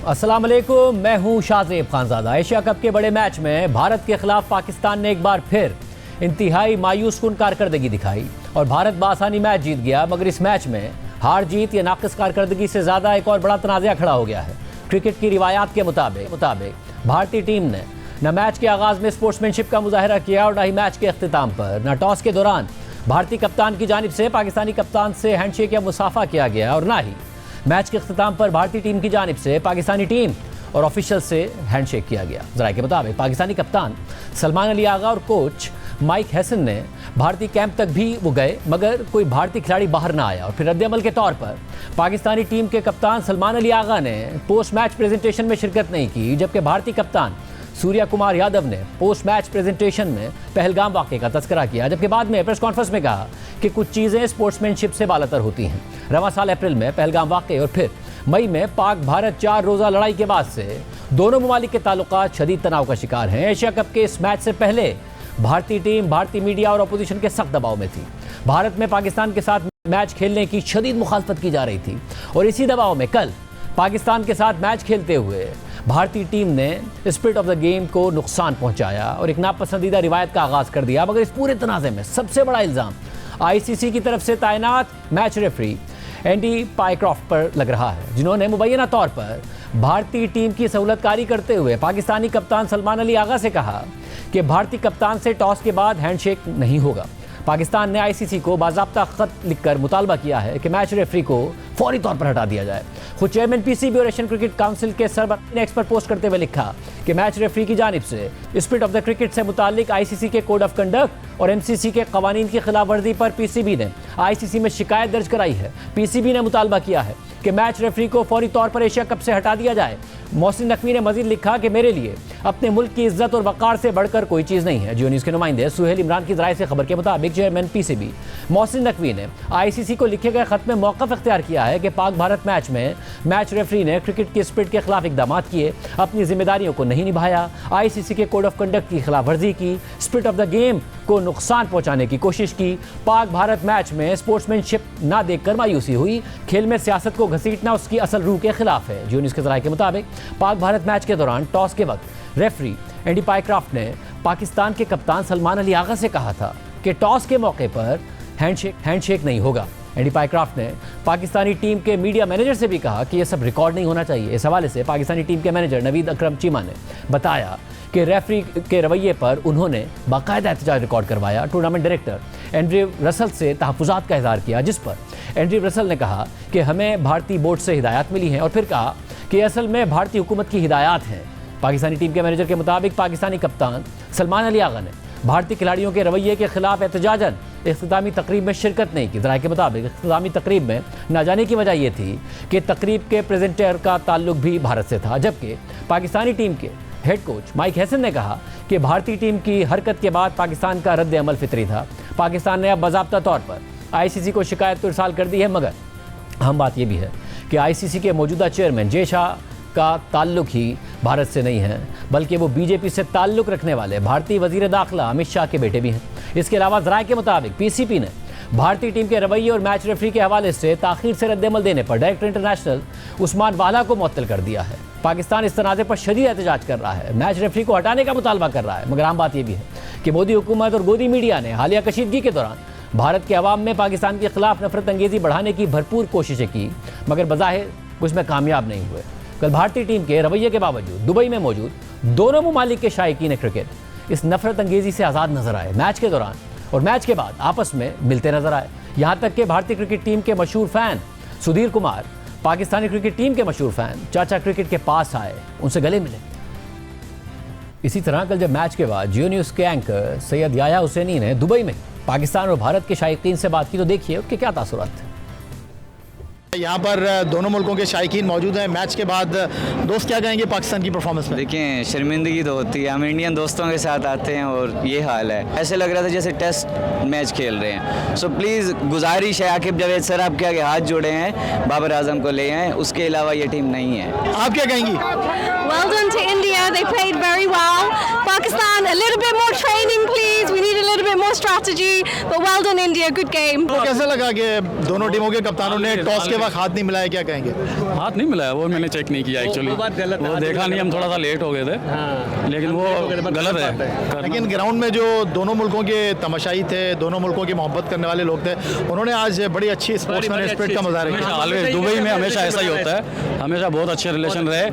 अस्सलाम वालेकुम, मैं हूं शाहजेब खानजादा। एशिया कप के बड़े मैच में भारत के खिलाफ पाकिस्तान ने एक बार फिर इंतहाई मायूस कुन कारकर्दगी दिखाई और भारत बासानी मैच जीत गया। मगर इस मैच में हार जीत या नाक़िस कारकर्दगी से ज़्यादा एक और बड़ा तनाज़ा खड़ा हो गया है। क्रिकेट की रिवायात के मुताबिक भारतीय टीम ने न मैच के आगाज़ में स्पोर्ट्समैनशिप का मुजाहरा किया और न ही मैच के अख्तिताम पर। न टॉस के दौरान भारतीय कप्तान की जानिब से पाकिस्तानी कप्तान से हैंडशेक या मुसाफा किया गया और न ही मैच के अख्तिताम पर भारतीय टीम की जानिब से पाकिस्तानी टीम और ऑफिशियल से हैंडशेक किया गया। ज़राए के मुताबिक पाकिस्तानी कप्तान सलमान अली आगा और कोच माइक हैसन ने भारतीय कैंप तक भी वो गए, मगर कोई भारतीय खिलाड़ी बाहर ना आया। और फिर रद्द-ए-अमल के तौर पर पाकिस्तानी टीम के कप्तान सलमान अली आगा ने पोस्ट मैच प्रेजेंटेशन में शिरकत नहीं की, जबकि भारतीय कप्तान सूर्या कुमार यादव ने पोस्ट मैच प्रेजेंटेशन में पहलगाम वाक़े का तस्करा किया, जबकि बाद में प्रेस कॉन्फ्रेंस में कहा कि कुछ चीज़ें स्पोर्ट्समैनशिप से बालातर होती हैं। रवां साल अप्रैल में पहलगाम वाक़े और फिर मई में पाक भारत 4 रोज़ा लड़ाई के बाद से दोनों ममालिक के ताल्लुकात शदीद तनाव का शिकार हैं। एशिया कप के इस मैच से पहले भारतीय टीम भारतीय मीडिया और अपोजिशन के सख्त दबाव में थी। भारत में पाकिस्तान के साथ मैच खेलने की शदीद मुखालफत की जा रही थी और इसी दबाव में कल पाकिस्तान के साथ मैच खेलते हुए भारतीय टीम ने स्पिरिट ऑफ द गेम को नुकसान पहुंचाया और एक नापसंदीदा रिवायत का आगाज़ कर दिया। मगर इस पूरे तनाज़े में सबसे बड़ा इल्ज़ाम आईसीसी की तरफ से तैनात मैच रेफरी एंडी पायक्रॉफ्ट पर लग रहा है, जिन्होंने मुबैना तौर पर भारतीय टीम की सहूलतकारी करते हुए पाकिस्तानी कप्तान सलमान अली आगा से कहा कि भारतीय कप्तान से टॉस के बाद हैंडशेक नहीं होगा। पाकिस्तान ने आईसीसी को बाज़ाब्ता ख़त लिखकर मुतालबा किया है कि मैच रेफरी को फौरी तौर पर हटा दिया जाए। खुद चेयरमैन पीसीबी और एशियन क्रिकेट काउंसिल के सरबराह ने एक्स पर पोस्ट करते हुए लिखा कि मैच रेफरी की जानिब से स्पिरिट ऑफ द क्रिकेट से मुतालिक आईसीसी के कोड ऑफ कंडक्ट और एमसीसी के कवानीन की खिलाफ वर्जी पर पीसीबी ने आईसीसी में शिकायत दर्ज कराई है। पीसीबी ने मुतालबा किया है कि मैच रेफरी को फौरी तौर पर एशिया कप से हटा दिया जाए। मोहसिन नकवी ने मजीद लिखा कि मेरे लिए अपने मुल्क की इज्जत और वक़ार से बढ़कर कोई चीज़ नहीं है। जियो न्यूज़ के नुमाइंदे सुहेल इमरान की ज़राए से खबर के मुताबिक चेयरमैन पीसीबी मोहसिन नकवी ने आईसीसी को लिखे गए खत में मौक़िफ़ इख्तियार किया है कि पाक भारत मैच में मैच रेफरी ने क्रिकेट की स्पिरिट के खिलाफ इक़दाम किए, अपनी जिम्मेदारियों को नहीं निभाया, आईसीसी के कोड ऑफ कंडक्ट की खिलाफ वर्जी की, स्पिरिट ऑफ द गेम को नुकसान पहुंचाने की कोशिश की। पाक भारत मैच में स्पोर्ट्समैनशिप ना देखकर मायूसी हुई। खेल में सियासत को घसीटना उसकी असल रूह के खिलाफ है। जियो न्यूज़ के ज़राए के मुताबिक पाक भारत मैच के दौरान टॉस के वक्त रेफरी एंडी पायक्रॉफ्ट ने पाकिस्तान के कप्तान सलमान अली आगा से कहा था कि टॉस के मौके पर हैंडशेक नहीं होगा। एंडी पायक्रॉफ्ट ने पाकिस्तानी टीम के मीडिया मैनेजर से भी कहा कि यह सब रिकॉर्ड नहीं होना चाहिए। इस हवाले से पाकिस्तानी टीम के मैनेजर नवीद अकरम चीमा ने बताया कि रेफरी के रवैये पर उन्होंने बाकायदा एहतजाज रिकॉर्ड करवाया। टूर्नामेंट डायरेक्टर एंड्रयू रसल से तहफ़्फ़ुज़ात का इज़हार किया, जिस पर एंड्रयू रसल ने कहा कि हमें भारतीय बोर्ड से हिदायत मिली हैं और फिर कहा कि असल में भारतीय हुकूमत की हिदायत हैं। पाकिस्तानी टीम के मैनेजर के मुताबिक पाकिस्तानी कप्तान सलमान अली आगा ने भारतीय खिलाड़ियों के रवैये के खिलाफ एहतजाजन इख्तितामी तकरीब में शिरकत नहीं की। ज़राए के मुताबिक इख्तितामी तकरीब में न जाने की वजह यह थी कि तकरीब के प्रेजेंटर का ताल्लुक भी भारत से था, जबकि पाकिस्तानी टीम के हेड कोच माइक हैसन ने कहा कि भारतीय टीम की हरकत के बाद पाकिस्तान का रद्द-ए-अमल फितरी था। पाकिस्तान ने अब बाज़ाब्ता तौर पर आईसीसी को शिकायत तो इरसाल कर दी है, मगर अहम बात यह भी है कि आईसीसी के मौजूदा चेयरमैन जे शाह का ताल्लुक ही भारत से नहीं है, बल्कि वो बीजेपी से ताल्लुक रखने वाले भारतीय वज़ीर दाखिला अमित शाह के बेटे भी हैं। इसके अलावा ज़राए के मुताबिक पीसीबी ने भारतीय टीम के रवैये और मैच रेफरी के हवाले से ताख़ीर से रद्द-ए-अमल देने पर डायरेक्टर इंटरनेशनल उस्मान वाला को मुअत्तल कर दिया है। पाकिस्तान इस तनाज़े पर शदीद एहतजाज कर रहा है, मैच रेफरी को हटाने का मुतालबा कर रहा है। मगर आम बात यह भी है कि मोदी हुकूमत और गोदी मीडिया ने हालिया कशीदगी के दौरान भारत के अवाम में पाकिस्तान के खिलाफ नफरत अंगेज़ी बढ़ाने की भरपूर कोशिशें की, मगर बज़ाहिर उसमें कामयाब नहीं हुए। कल भारतीय टीम के रवैये के बावजूद दुबई में मौजूद दोनों ममालिक के शायकीन क्रिकेट इस नफरत अंगेज़ी से आज़ाद नजर आए। मैच के दौरान और मैच के बाद आपस में मिलते नजर आए। यहाँ तक कि भारतीय क्रिकेट टीम के मशहूर fan Sudhir Kumar Pakistani cricket team के मशहूर फ़ैन चाचा क्रिकेट के पास आए, उनसे गले मिले। इसी तरह कल जब मैच के बाद जियो न्यूज़ के एंकर सैयद याया हुसैनी ने दुबई में पाकिस्तान और भारत के शायकीन से बात की, तो देखिए उसके क्या तासुरात थे। यहाँ पर दोनों मुल्कों के शायकीन मौजूद हैं। मैच के बाद दोस्त क्या कहेंगे पाकिस्तान की परफॉर्मेंस में? देखिए, शर्मिंदगी तो होती है, हम इंडियन दोस्तों के साथ आते हैं और ये हाल है। ऐसे लग रहा था जैसे टेस्ट मैच खेल रहे हैं। सो प्लीज़ गुजारिश है आकिब जावेद सर आपके आगे हाथ जोड़े हैं, बाबर आजम को ले आए, उसके अलावा ये टीम नहीं है। आप क्या कहेंगी? Well done to India, they played very well. Pakistan, a little bit more training please, we need a little bit more strategy. strategy, but well done India, good game. तो कैसा लगा कि दोनों टीमों के कप्तानों ने टॉस के वक्त हाथ नहीं मिलाया, क्या कहेंगे? हाथ नहीं मिलाया, वो मैंने चेक नहीं किया एक्चुअली, वो देखा नहीं, हम थोड़ा सा लेट हो गए थे, लेकिन वो गलत है। लेकिन ग्राउंड में जो दोनों मुल्कों के तमाशाई थे, दोनों मुल्कों की मोहब्बत करने वाले लोग थे, उन्होंने आज बड़ी अच्छी स्पोर्ट्समैन स्पिरिट का मुजाहरा किया। ऑलवेज दुबई में हमेशा ऐसा ही होता है, हमेशा बहुत अच्छे रिलेशन रहे।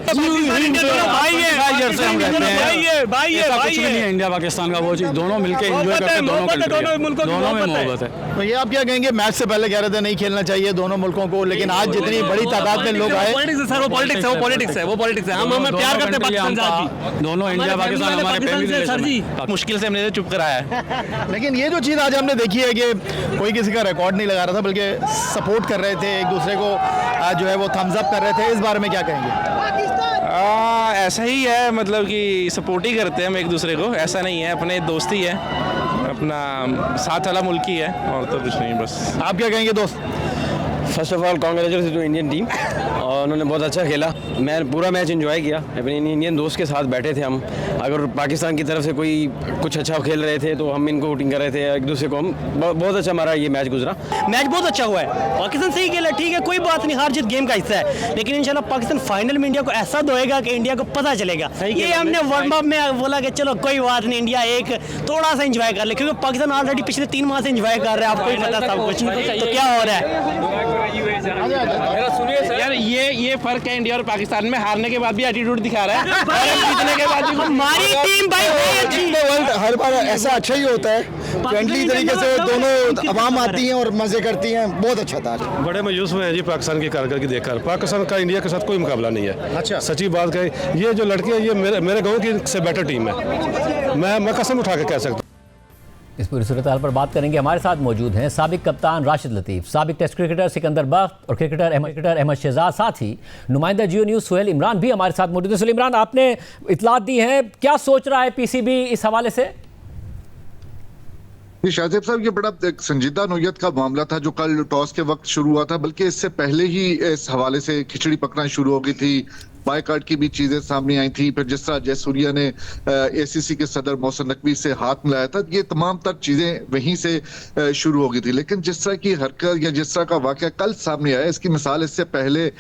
इंडिया पाकिस्तान का वो चीज़ दोनों मिलके एंजॉय करते हैं, दोनों में मोहब्बत है। तो ये आप क्या कहेंगे, मैच से पहले कह रहे थे नहीं खेलना चाहिए दोनों मुल्कों को, लेकिन आज जितनी बड़ी तादाद में लोग आए, हम प्यार करते हैं पाकिस्तान से। दोनों इंडिया पाकिस्तान हमारे फैमिली रिलेशन है। मुश्किल से हमने चुप कराया है। लेकिन ये जो चीज़ आज हमने देखी है कि कोई किसी का रिकॉर्ड नहीं लगा रहा था, बल्कि सपोर्ट कर रहे थे एक दूसरे को, जो है वो थम्स अप कर रहे थे, इस बारे में क्या कहेंगे? ऐसा ही है, मतलब कि सपोर्ट ही करते हैं हम एक दूसरे को, ऐसा नहीं है, अपने दोस्ती है, अपना साथ वाला मुल्क ही है, और तो कुछ नहीं। बस आप क्या कहेंगे दोस्त? First of all congratulation to Indian team, और उन्होंने बहुत अच्छा खेला। मैं पूरा मैच एंजॉय किया, अपने इंडियन दोस्त के साथ बैठे थे हम। अगर पाकिस्तान की तरफ से कोई कुछ अच्छा खेल रहे थे तो हम इनको वोटिंग कर रहे थे, एक दूसरे को हम बहुत अच्छा हमारा ये मैच गुजरा। मैच बहुत अच्छा हुआ है, पाकिस्तान सही खेला, ठीक है, कोई बात नहीं, हार जीत गेम का हिस्सा है, लेकिन इंशाल्लाह पाकिस्तान फाइनल में इंडिया को ऐसा दोएगा कि इंडिया को पता चलेगा। ये हमने वार्म अप में बोला कि चलो कोई बात नहीं, इंडिया एक थोड़ा सा एंजॉय कर ले, क्योंकि पाकिस्तान ऑलरेडी पिछले 3 माह से एंजॉय कर रहा है, आपको ही पता सब कुछ, तो क्या हो रहा है। यार ये फर्क है, इंडिया और पाकिस्तान में, हारने के बाद भी एटीट्यूड दिखा रहा है, जीतने के बाद भी हमारी टीम भाई वर्ल्ड हर बार ऐसा अच्छा ही होता है, फ्रेंडली तरीके से दोनों अवाम आती हैं और मजे करती हैं, बहुत अच्छा था। बड़े मायूस हुए हैं जी पाकिस्तान की कारकर्दगी देखकर। पाकिस्तान का इंडिया के साथ कोई मुकाबला नहीं है। अच्छा, सच्ची बात कही, ये जो लड़कियां, ये मेरे गाँव की से बेटर टीम है, मैं कसम उठा के कह सकता हूँ। इस पूरी सूरत हाल पर बात करेंगे। हमारे साथ मौजूद हैं साबिक कप्तान राशिद लतीफ़, साबिक टेस्ट क्रिकेटर सिकंदर बख्त और क्रिकेटर अहमद शहजाद, साथ ही नुमाइंदा जियो न्यूज़ सुहेल इमरान भी हमारे साथ मौजूद है। सुहेल इमरान, आपने इतलात दी है, क्या सोच रहा है पीसीबी इस हवाले से? शाहजेब साहब, ये बड़ा एक संजीदा नोयत का मामला था जो कल टॉस के वक्त शुरू हुआ था, बल्कि इससे पहले ही इस हवाले से खिचड़ी पकना शुरू हो गई थी। बायकाट की भी चीजें सामने आई थी, फिर जिस तरह जयसूर्या ने एसीसी के सदर मोहसिन नकवी से हाथ मिलाया था, ये तमाम तर चीजें वहीं से शुरू हो गई थी। लेकिन जिस तरह की हरकत या जिस तरह का वाकया कल सामने आया, इसकी मिसाल इससे पहले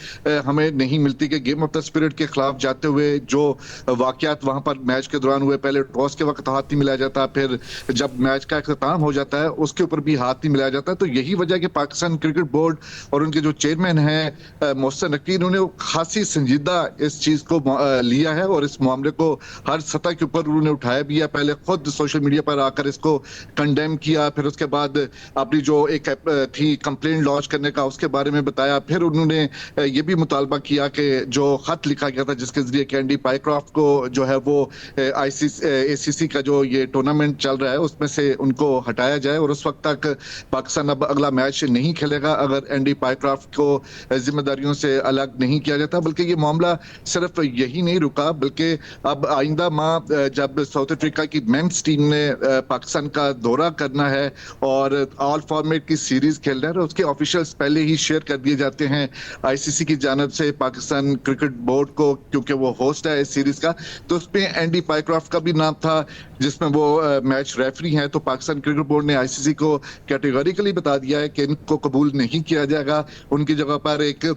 हमें नहीं मिलती कि गेम ऑफ द स्पिरिट के खिलाफ जाते हुए जो वाकयात वहां पर मैच के दौरान हुए, पहले टॉस के वक्त हाथ नहीं मिलाया जाता, फिर जब मैच का अख्ताम हो जाता है उसके ऊपर भी हाथ नहीं मिलाया जाता। तो यही वजह कि पाकिस्तान क्रिकेट बोर्ड और उनके जो चेयरमैन हैं मोहसिन नकवी, उन्होंने खासी संजीदा इस चीज को लिया है और इस मामले को हर सतह के ऊपर उन्होंने उठाया भी है। पहले खुद सोशल मीडिया पर आकर इसको कंडेम किया, फिर उसके बाद अपनी जो एक थी कंप्लेंट लॉन्च करने का उसके बारे में बताया, फिर उन्होंने ये भी मुतालबा किया कि जो खत लिखा गया था जिसके जरिए कैंडी पाइक्रॉफ्ट को जो है वो एसीसी का जो ये टूर्नामेंट चल रहा है उसमें से उनको हटाया जाए, और उस वक्त तक पाकिस्तान अब अगला मैच नहीं खेलेगा अगर एंडी पाइक्रॉफ्ट को जिम्मेदारियों से अलग नहीं किया जाता। बल्कि ये मामला सिर्फ यही नहीं रुका, बल्कि अब आइंदा माह जब साउथ अफ्रीका की मेंस टीम ने पाकिस्तान का दौरा करना है और ऑल फॉर्मेट की सीरीज खेलना है, उसके ऑफिशियल्स पहले ही शेयर कर दिए जाते हैं आईसीसी की जानिब से पाकिस्तान क्रिकेट बोर्ड को, क्योंकि वो होस्ट है इस सीरीज का। तो उसमें एंडी पाइक्रॉफ्ट का भी नाम था जिसमें वो मैच रेफरी हैं। तो पाकिस्तान क्रिकेट बोर्ड ने आईसीसी को कैटेगोरिकली बता दिया है कि इनको कबूल नहीं किया जाएगा, उनकी जगह पर एक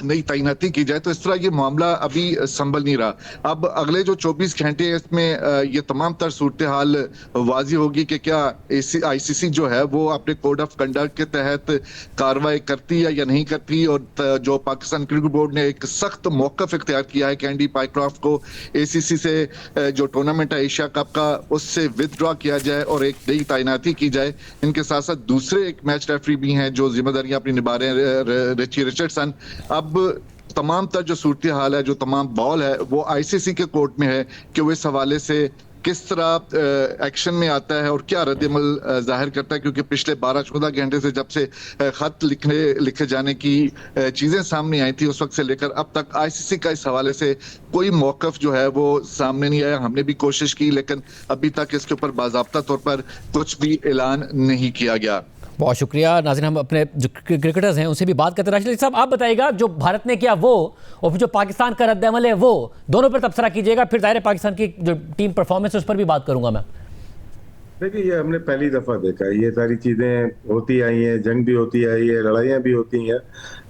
नई तैनाती की जाए। तो इस तरह ये मामला अभी संभल नहीं रहा। अब अगले जो 24 घंटे हैं इसमें ये तमाम तर सूरत हाल वाजी होगी कि क्या आईसीसी जो है वो अपने कोड ऑफ कंडक्ट के तहत कार्रवाई करती है या नहीं करती। और जो पाकिस्तान क्रिकेट बोर्ड ने एक सख्त मौक़िफ़ इख्तियार किया है कि एंडी पाइक्रॉफ्ट को एसीसी से जो टूर्नामेंट है एशिया कप का उससे विदड्रॉ किया जाए और एक नई तैनाती की जाए। इनके साथ साथ दूसरे एक मैच रेफरी भी हैं जो जिम्मेदारियां अपनी निभा रहे हैं, रिची रिचर्डसन। अब तमाम तर जो सूरत हाल है, जो तमाम बॉल है वो आईसीसी के कोर्ट में है कि वो इस हवाले से किस तरह एक्शन में आता है और क्या रद्दमल जाहिर करता है। क्योंकि पिछले 12-14 घंटे से जब से खत लिखे जाने की चीज़ें सामने आई थी उस वक्त से लेकर अब तक आईसीसी का इस हवाले से कोई मौक़िफ़ जो है वो सामने नहीं आया। हमने भी कोशिश की लेकिन अभी तक इसके ऊपर बाज़ाब्ता तौर पर कुछ भी ऐलान नहीं किया गया। बहुत शुक्रिया नाज़रीन, हम अपने जो क्रिकेटर्स हैं उनसे भी बात करते हैं। राशिद साहब, आप बताइएगा जो भारत ने किया वो और फिर जो पाकिस्तान का रद्द-ए-अमल है वो, दोनों पर तबसरा कीजिएगा। फिर ज़ाहिर है पाकिस्तान की जो टीम परफॉर्मेंस है उस पर भी बात करूंगा मैं। देखिए ये हमने पहली दफा देखा है, ये सारी चीजें होती आई हैं, जंग भी होती आई है, लड़ाइयाँ भी होती हैं,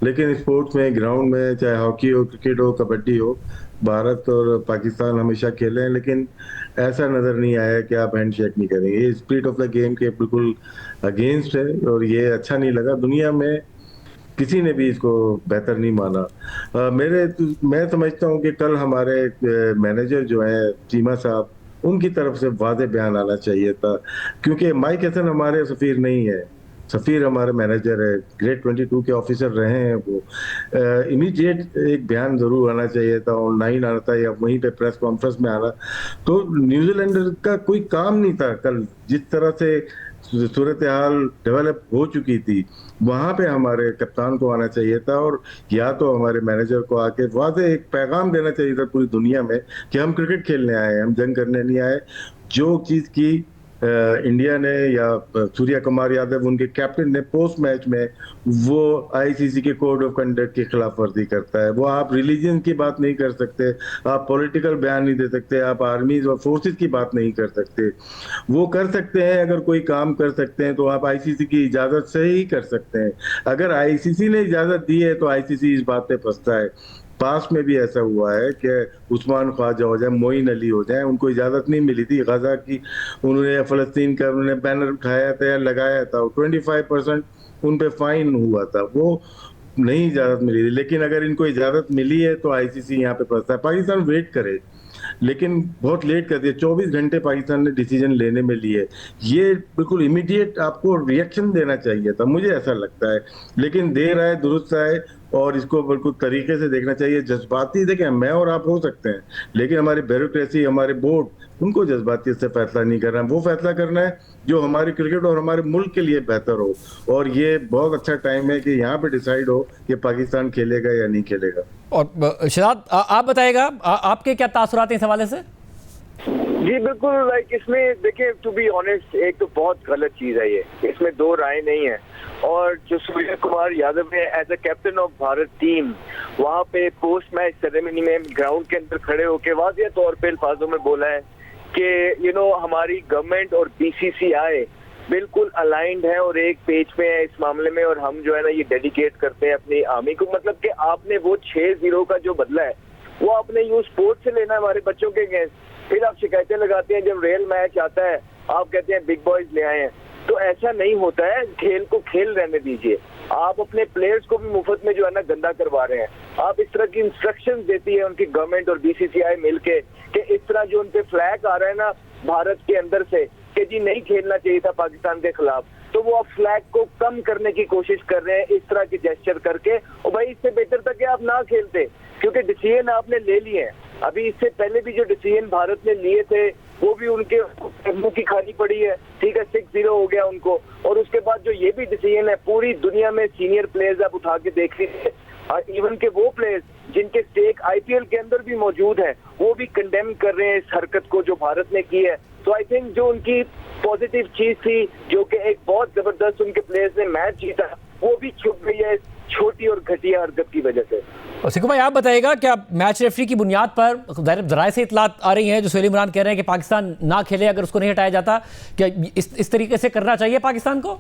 लेकिन स्पोर्ट्स में, ग्राउंड में, चाहे हॉकी हो, क्रिकेट हो, कबड्डी हो, भारत और पाकिस्तान हमेशा खेले हैं, लेकिन ऐसा नजर नहीं आया कि आप हैंडशेक नहीं करेंगे। ये स्पिरिट ऑफ द गेम के बिल्कुल अगेंस्ट है और ये अच्छा नहीं लगा। दुनिया में किसी ने भी इसको बेहतर नहीं माना। मैं समझता हूँ कि कल हमारे मैनेजर जो है चीमा साहब, उनकी तरफ से वादे बयान आना चाहिए था, क्योंकि माइक हसन हमारे सफीर नहीं है, सफीर हमारे मैनेजर है, ग्रेड 22 के ऑफिसर रहे हैं वो। इमीडिएट एक बयान जरूर आना चाहिए था, ऑनलाइन आना था या वहीं पे प्रेस कॉन्फ्रेंस में आना। तो न्यूजीलैंड का कोई काम नहीं था कल, जिस तरह से सूरत हाल डेवलप हो चुकी थी, वहां पे हमारे कप्तान को आना चाहिए था और या तो हमारे मैनेजर को आके वादे एक पैगाम देना चाहिए था पूरी दुनिया में कि हम क्रिकेट खेलने आए, हम जंग करने नहीं आए। जो चीज की इंडिया ने या सूर्या कुमार यादव उनके कैप्टन ने पोस्ट मैच में, वो आईसीसी के कोड ऑफ कंडक्ट की खिलाफ वर्जी करता है। वो आप रिलीजन की बात नहीं कर सकते, आप पॉलिटिकल बयान नहीं दे सकते, आप आर्मी और फोर्सेस की बात नहीं कर सकते। वो कर सकते हैं, अगर कोई काम कर सकते हैं तो आप आईसीसी की इजाजत से ही कर सकते हैं। अगर आईसीसी ने इजाजत दी है तो आईसीसी इस बात पे फंसता है। पास में भी ऐसा हुआ है कि उस्मान ख्वाजा हो जाए, मोइन अली हो जाए, उनको इजाजत नहीं मिली थी गजा की, उन्होंने फलस्तीन का उन्होंने बैनर उठाया था या लगाया था, 25% उन पे फाइन हुआ था, वो नहीं इजाजत मिली थी। लेकिन अगर इनको इजाजत मिली है तो आईसीसी यहाँ पे फंसता है। पाकिस्तान वेट करे, लेकिन बहुत लेट कर दिया। 24 घंटे पाकिस्तान ने डिसीजन लेने में लिए। ये बिल्कुल इमीडिएट आपको रिएक्शन देना चाहिए था, मुझे ऐसा लगता है। लेकिन देर आए दुरुस्त आए, और इसको बिल्कुल तरीके से देखना चाहिए। जज्बाती देखें, मैं और आप हो सकते हैं, लेकिन हमारी ब्यूरोक्रेसी, हमारे बोर्ड, उनको जज्बाती से फैसला नहीं करना है। वो फैसला करना है जो हमारे क्रिकेट और हमारे मुल्क के लिए बेहतर हो। और ये बहुत अच्छा टाइम है कि यहाँ पे डिसाइड हो कि पाकिस्तान खेलेगा या नहीं खेलेगा। और शहजाद आप बताइएगा, आपके क्या तासुरात हैं इस हवाले से? जी बिल्कुल, लाइक इसमें देखिए, टू बी ऑनेस्ट, एक तो बहुत गलत चीज है ये, इसमें दो राय नहीं है। और जो सूर्य कुमार यादव ने as a captain of Bharat team वहां पे पोस्ट मैच सेरेमनी में ग्राउंड के अंदर खड़े होकर वाज़ेह तौर पे अल्फाजों में बोला है कि हमारी गवर्नमेंट और बीसीसीआई बिल्कुल अलाइंड है और एक पेज पे है इस मामले में, और हम जो है ना ये डेडिकेट करते हैं अपनी आर्मी को। मतलब कि आपने वो 6-0 का जो बदला है वो आपने यूज स्पोर्ट से लेना है हमारे बच्चों के अगेंस्ट। फिर आप शिकायतें लगाते हैं जब रियल मैच आता है, आप कहते हैं बिग बॉयज ले आए हैं। तो ऐसा नहीं होता है, खेल को खेल रहने दीजिए। आप अपने प्लेयर्स को भी मुफ्त में जो है ना गंदा करवा रहे हैं। आप इस तरह की इंस्ट्रक्शंस देती है उनकी गवर्नमेंट और बीसीसीआई मिलके कि इस तरह जो उनपे फ्लैग आ रहा है ना भारत के अंदर से कि जी नहीं खेलना चाहिए था पाकिस्तान के खिलाफ, तो वो आप फ्लैग को कम करने की कोशिश कर रहे हैं इस तरह के जेस्चर करके। और भाई इससे बेहतर था कि आप ना खेलते, क्योंकि डिसीजन आपने ले लिए हैं। अभी इससे पहले भी जो डिसीजन भारत ने लिए थे वो भी उनके मुंह की खानी पड़ी है, ठीक है, 6-0 हो गया उनको। और उसके बाद जो ये भी डिसीजन है, पूरी दुनिया में सीनियर प्लेयर्स आप उठा के देख लीजिए, इवन के वो प्लेयर्स जिनके स्टेक आईपीएल के अंदर भी मौजूद है, वो भी कंडेम कर रहे हैं इस हरकत को जो भारत ने की है। तो आई थिंक जो उनकी पॉजिटिव चीज थी, जो कि एक बहुत जबरदस्त उनके प्लेयर्स ने मैच जीता, वो भी छुप गई है छोटी और घटिया हरकत की वजह से। और सिक्कू भाई आप बताइएगा, क्या मैच रेफरी की बुनियाद पर जराए से इतलात आ रही हैं जो सुहेल इमरान कह रहे हैं कि पाकिस्तान ना खेले अगर उसको नहीं हटाया जाता, क्या इस तरीके से करना चाहिए पाकिस्तान को?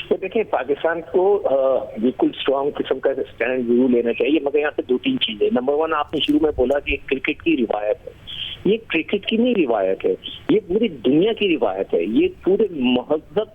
तो देखिए, पाकिस्तान को बिल्कुल स्ट्रॉन्ग किस्म का स्टैंड जरूर लेना चाहिए, मगर यहाँ पे 2-3 चीजें। नंबर 1, आपने शुरू में बोला कि क्रिकेट की रिवायत है। ये क्रिकेट की नहीं रिवायत है, ये पूरी दुनिया की रिवायत है, ये पूरे महज़ब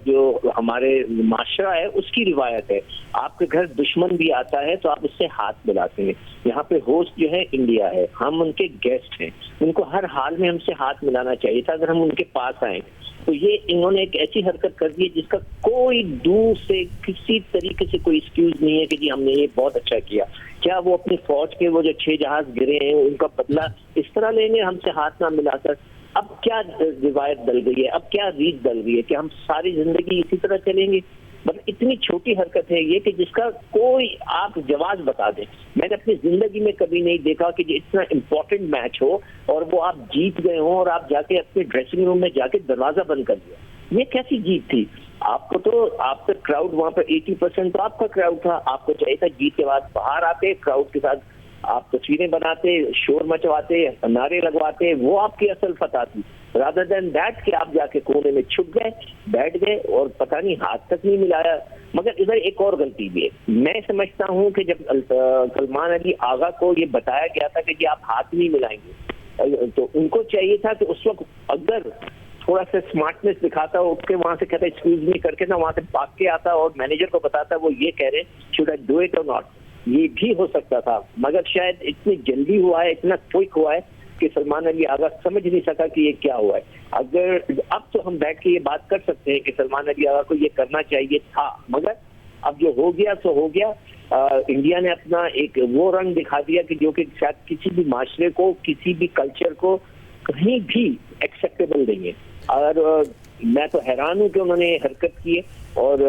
जो हमारे माशरा है उसकी रिवायत है। आपके घर दुश्मन भी आता है तो आप उससे हाथ मिलाते हैं। यहाँ पे होस्ट जो है इंडिया है, हम उनके गेस्ट हैं, उनको हर हाल में हमसे हाथ मिलाना चाहिए था अगर हम उनके पास आए। तो ये इन्होंने एक ऐसी हरकत कर दी है जिसका कोई दूर से किसी तरीके से कोई एक्सक्यूज नहीं है कि जी हमने ये बहुत अच्छा किया। क्या वो अपनी फौज के वो जो 6 जहाज गिरे हैं उनका बदला इस तरह लेंगे हमसे हाथ ना मिलाकर? अब क्या रिवायत डल गई है, अब क्या रीत डल गई है कि हम सारी जिंदगी इसी तरह चलेंगे? मतलब इतनी छोटी हरकत है ये कि जिसका कोई आप जवाब बता दें। मैंने अपनी जिंदगी में कभी नहीं देखा कि इतना इम्पोर्टेंट मैच हो और वो आप जीत गए हो और आप जाके अपने ड्रेसिंग रूम में जाके दरवाजा बंद कर दिया। ये कैसी जीत थी? आपको तो आपका क्राउड वहां पर 80% तो आपका क्राउड था, आपको चाहिए था जीत के बाद बाहर आके क्राउड के साथ आप तस्वीरें बनाते, शोर मचवाते, नारे लगवाते, वो आपकी असल फतह थी। रादर देन दैट कि आप जाके कोने में छुप गए, बैठ गए और पता नहीं हाथ तक नहीं मिलाया। मगर इधर एक और गलती भी है। मैं समझता हूं कि जब सलमान अली आगा को ये बताया गया था कि आप हाथ नहीं मिलाएंगे, तो उनको चाहिए था कि उस वक्त अगर थोड़ा सा स्मार्टनेस दिखाता, उठ के वहां से कहता एक्सक्यूज मी करके ना वहां से भाग के आता और मैनेजर को बताता वो ये कह रहे हैं, शुड आई डू इट और नॉट, ये भी हो सकता था। मगर शायद इतनी जल्दी हुआ है, इतना क्विक हुआ है कि सलमान अली आगा समझ नहीं सका कि ये क्या हुआ है। अगर अब तो हम बैठ के ये बात कर सकते हैं कि सलमान अली आगा को ये करना चाहिए था, मगर अब जो हो गया सो हो गया। इंडिया ने अपना एक वो रंग दिखा दिया कि जो कि शायद किसी भी माशरे को, किसी भी कल्चर को कहीं भी एक्सेप्टेबल नहीं है। और मैं तो हैरान हूं कि उन्होंने हरकत की है। और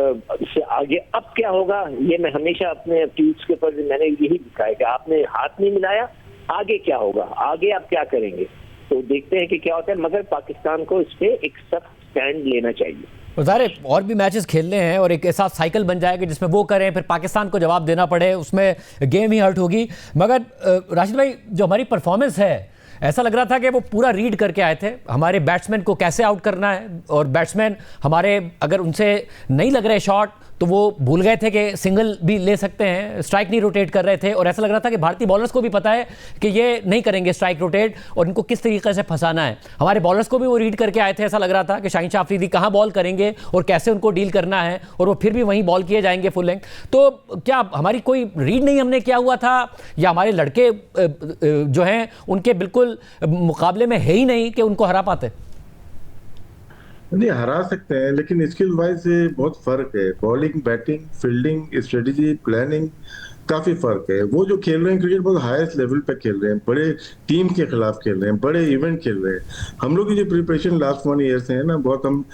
इससे आगे अब क्या होगा, ये मैं हमेशा अपने ट्वीट्स के ऊपर मैंने यही लिखा है कि आपने हाथ नहीं मिलाया, आगे क्या होगा, आगे आप क्या करेंगे, तो देखते हैं कि क्या होता है। मगर पाकिस्तान को इस पे एक सख्त स्टैंड लेना चाहिए। ज़ाहिर और भी मैचेस खेलने हैं और एक ऐसा साइकिल बन जाएगा जिसमें वो करें फिर पाकिस्तान को जवाब देना पड़े, उसमें गेम ही हर्ट होगी। मगर राशिद भाई, जो हमारी परफॉर्मेंस है, ऐसा लग रहा था कि वो पूरा रीड करके आए थे हमारे बैट्समैन को कैसे आउट करना है, और बैट्समैन हमारे अगर उनसे नहीं लग रहे शॉट तो वो भूल गए थे कि सिंगल भी ले सकते हैं, स्ट्राइक नहीं रोटेट कर रहे थे। और ऐसा लग रहा था कि भारतीय बॉलर्स को भी पता है कि ये नहीं करेंगे स्ट्राइक रोटेट और इनको किस तरीके से फंसाना है। हमारे बॉलर्स को भी वो रीड करके आए थे। ऐसा लग रहा था कि शाहीन शाह अफरीदी कहाँ बॉल करेंगे और कैसे उनको डील करना है, और वो फिर भी वहीं बॉल किए जाएंगे फुल लेंथ। तो क्या हमारी कोई रीड नहीं हमने किया हुआ था, या हमारे लड़के जो हैं उनके बिल्कुल मुकाबले में है ही नहीं कि उनको हरा पाते? नहीं, हरा सकते हैं, लेकिन स्किल वाइज से बहुत फर्क है। Bowling, batting, fielding, strategy, planning, काफी फर्क है। वो जो खेल रहे हैं क्रिकेट बहुत हाईएस्ट लेवल पे खेल रहे हैं, बड़े टीम के खिलाफ खेल रहे हैं, बड़े इवेंट खेल रहे हैं। हम लोग की जो प्रिपरेशन लास्ट 1 ईयर से है ना, बहुत हम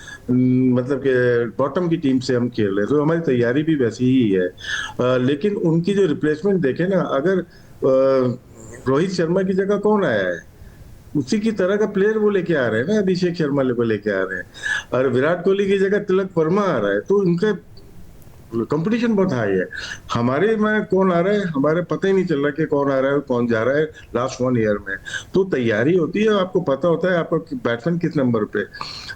मतलब के बॉटम की टीम से हम खेल रहे हैं, तो हमारी तैयारी भी वैसी ही है। लेकिन उनकी जो रिप्लेसमेंट देखे ना, अगर रोहित शर्मा की जगह कौन आया है, उसी की तरह का प्लेयर वो लेके आ रहे हैं ना, अभिषेक शर्मा को लेके आ रहे हैं, और विराट कोहली की जगह तिलक वर्मा आ रहा है, तो उनका कंपटीशन बहुत हाई है। हमारे में कौन आ रहा है, हमारे पता ही नहीं चल रहा कि कौन आ रहा है कौन जा रहा है लास्ट 1 ईयर में। तो तैयारी होती है, आपको पता होता है आपका बैट्समैन किस नंबर पे।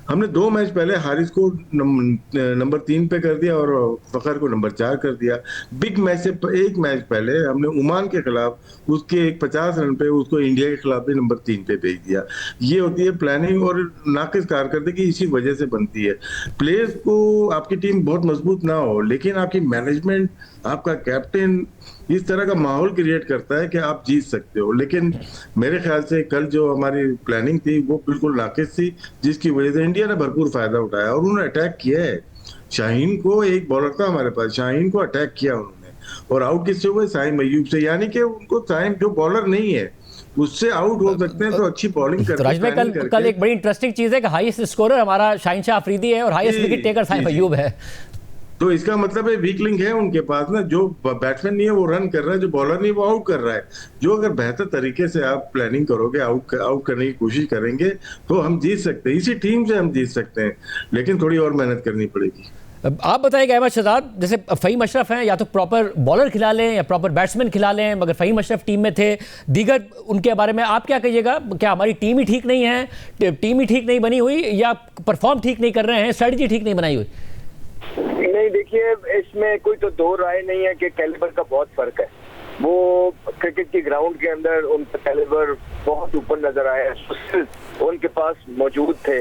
हमने 2 मैच पहले हारिस को नंबर 3 पे कर दिया और फखर को नंबर 4 कर दिया। बिग मैच से 1 मैच पहले हमने ओमान के खिलाफ उसके 50 रन पे उसको इंडिया के खिलाफ भी नंबर 3 पे भेज दिया। ये होती है प्लानिंग, और नाकिस कारकर्दगी इसी वजह से बनती है। प्लेयर्स को आपकी टीम बहुत मजबूत ना हो, लेकिन आपकी मैनेजमेंट, आपका कैप्टन इस तरह का माहौल क्रिएट करता है कि आप जीत सकते हो। लेकिन मेरे ख्याल से कल जो हमारी प्लानिंग थी वो बिल्कुल नाकिस थी, जिसकी वजह से इंडिया ने भरपूर फायदा उठाया और उन्होंने अटैक किया है। शाहीन को, एक बॉलर था हमारे पास, शाहीन को अटैक किया उन्होंने, और आउट किससे हुए? साइम अय्यूब से। यानी कि उनको साइम जो बॉलर नहीं है उससे आउट हो सकते हैं, तो अच्छी बॉलिंग करके। राज में कल एक बड़ी इंटरेस्टिंग चीज है कि हाईएस्ट स्कोरर हमारा शाहीन शाह अफरीदी है और हाईएस्ट विकेट टेकर साइम अय्यूब है। तो इसका मतलब है वीक लिंक है उनके पास ना, जो बैट्समैन नहीं है वो रन कर रहा है, जो बॉलर नहीं वो आउट कर रहा है। जो अगर बेहतर तरीके से आप प्लानिंग करोगे, आउट करने की कोशिश करेंगे, तो हम जीत सकते हैं। इसी टीम से हम जीत सकते हैं, लेकिन थोड़ी और मेहनत करनी पड़ेगी। आप बताइएगा अहमद शहजाद, जैसे फ़हीम अशरफ हैं, या तो प्रॉपर बॉलर खिला लें या प्रॉपर बैट्समैन खिला लें, मगर फ़हीम अशरफ टीम में थे, दीगर उनके बारे में आप क्या कहिएगा? क्या हमारी टीम ही ठीक नहीं है, टीम ही ठीक नहीं बनी हुई, या परफॉर्म ठीक नहीं कर रहे हैं, स्ट्रेटजी ठीक नहीं बनाई हुई? नहीं, देखिए इसमें कोई तो दो राय नहीं है कि कैलिबर का बहुत फर्क है। वो क्रिकेट के ग्राउंड के अंदर उनका कैलिबर बहुत ऊपर नजर आया, उनके पास मौजूद थे